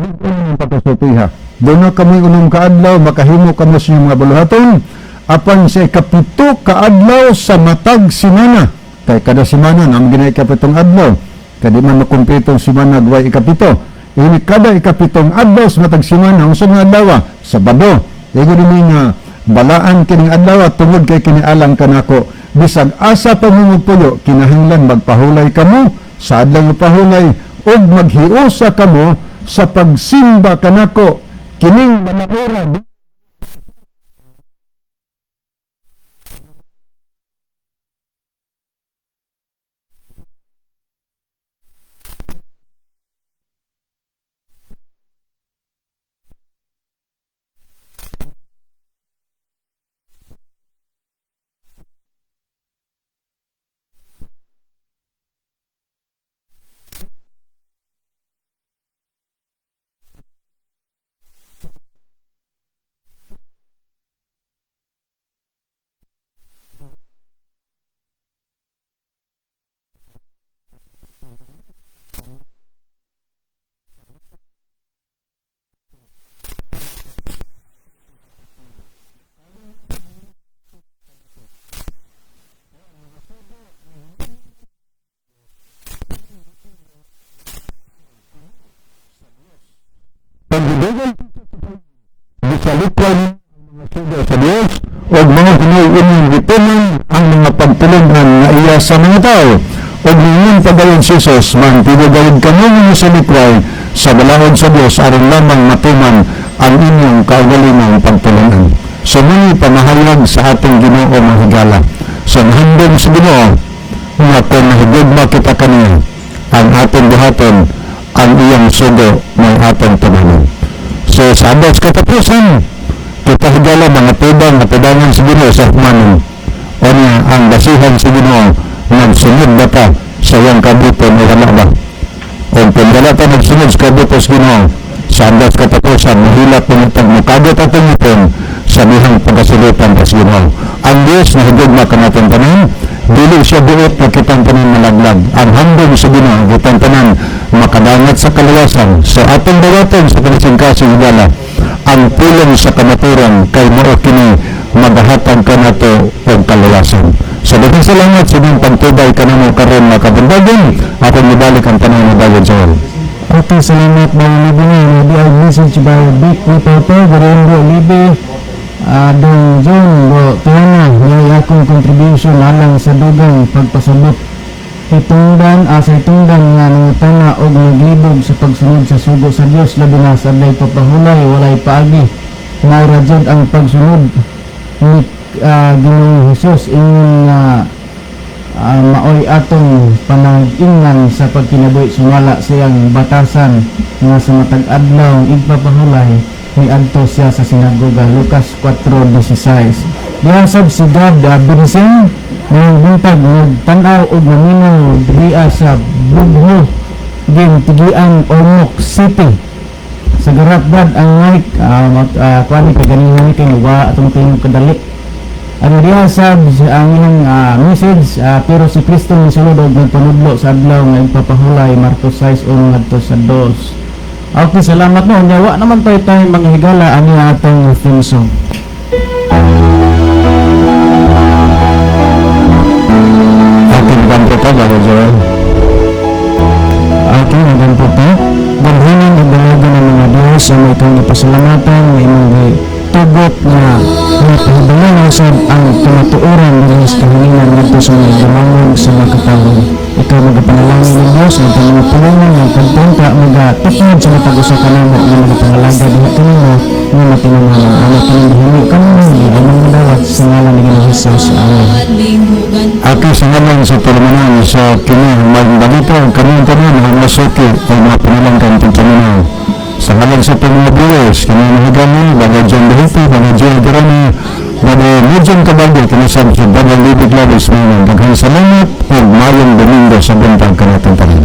ang pagkasultiha. Doon na kami unong kaadlaw, makahimo kamo sa mga baluhaton, apan sa ikapito kaadlaw sa matag simana. Kay kada simana, naman ginay ikapitong adlaw. Kadi man makumpletong simana, duway ikapito. Ini kada ikapitong adlaw sa matag simana, ang mga adlaw, Sabado. Igo din nga, balaan kining adlaw, tungod kay kinialang kanako. Bisag asa pa mo magpuyo, kinahanglan magpahulay kamo, sa adlaw pahulay, o maghiusa kamo sa pagsimba kanako. Kining manakura pagdudugan sa lipwan ang mga suga sa Diyos o mga pinuunin gituman ang mga pagtulungan na iya sa mga tao o ngayon pagayon si Jesus man pinagawid kamo mo sa likway sa balahod sa Diyos aron lamang matuman ang inyong kaugalingang pagtulungan. So muli pamahayag sa ating Ginoo mga higala. So handom sa Ginoo nga kung mahigugma kita kaniya ang ating buhaton ang iyang sugo ng ating tumanon. So sa abos katapusan kita higala mga tudang at tudangan sa Ginoo sa humanon o niya ang basihan sa Ginoo nagsunod ba ta sa iyang kabuton o wala ba o kung wala ta nagsunod sa kabuton sa Ginoo sa abos katapusan mahilap pumitag makabot at tumiton sa bihang pagkasulutan sa Ginoo. Ang Diyos na higugma ka natin tanan dili siya buot na kitang tanan malaglag. Ang handog sa Ginoo kitang tanan makadangat sa kalawasan. So atong bawaton sa panisingkasing higala ang pulong sa kamaturan kay mao kini magahatan ka nato og kalawasan. So daghang salamat sa inyong pagtubay kanamo karon mga kabundagon. Ako mibalik ang tanong ni David Joel. Okay, salamat Bang Libi na. Di ay message by Big ni Toto, Garindo Libi, Dong John, Tiana, may akong contribution alang sa dugang pagpasabot. Itungdan, sa itungdan nga nangutana o naglibog sa pagsunod sa sugo sa Diyos, labi na sa alay papahulay, walay paagi. Naura dyan ang pagsunod ni Ginoong Jesus, inyong maoy atong panag-ingnan sa pagkinabuhi sumala siyang batasan nga sa matag adlaw igpapahulay ni adto siya sa sinagoga. Lucas 4:16. Diasab si God binising ng buntag nagtanaw og naminaw diriya sa Bugho din tigian Ormoc City sa Garapdad ang night kuani ka ganin kay wa atong tingog kadali. Ano diya sab ang ilang message pero si Kristo ni sulod og nagpanudlo sa adlaw nga ipapahulay Marcos 6:1 ngadto sa 2. Okay, salamat no. Nyawa naman tayo mga higala ani atong theme song. Ating ganto pa bago Joel. Okay, ganto pa. Gandhanan ang dalaga ng mga Diyos ang may itong napasalamatan na imong tugot na napahibangan sa ang tumatuoran ng sa kahilingan nito sa mga damangog sa mga katawag. Ikaw magapanalangin ng Diyos na panungan ng pagpunta magatukod sa matag-usa ka namo na magapangalaga diha kanimo nga matinunganan ang pinindihimi kanimo ni among madawat sa ngalan ni Ginoong Hesus. Amen. Ako sa ngalan sa tulumanan sa kini magbalita ang kaniyang tanan ang masuki o mga panalangkan pagpaminaw. Sa ngalan sa mga viewers, kaniyang higani, Baga John Bahiti, Baga John Garani, Baga Medyon Kabaldo, kinasab sa Baga Libig Labis Manan. Daghang salamat o mayong Domingo sa buntag kanatang tanan.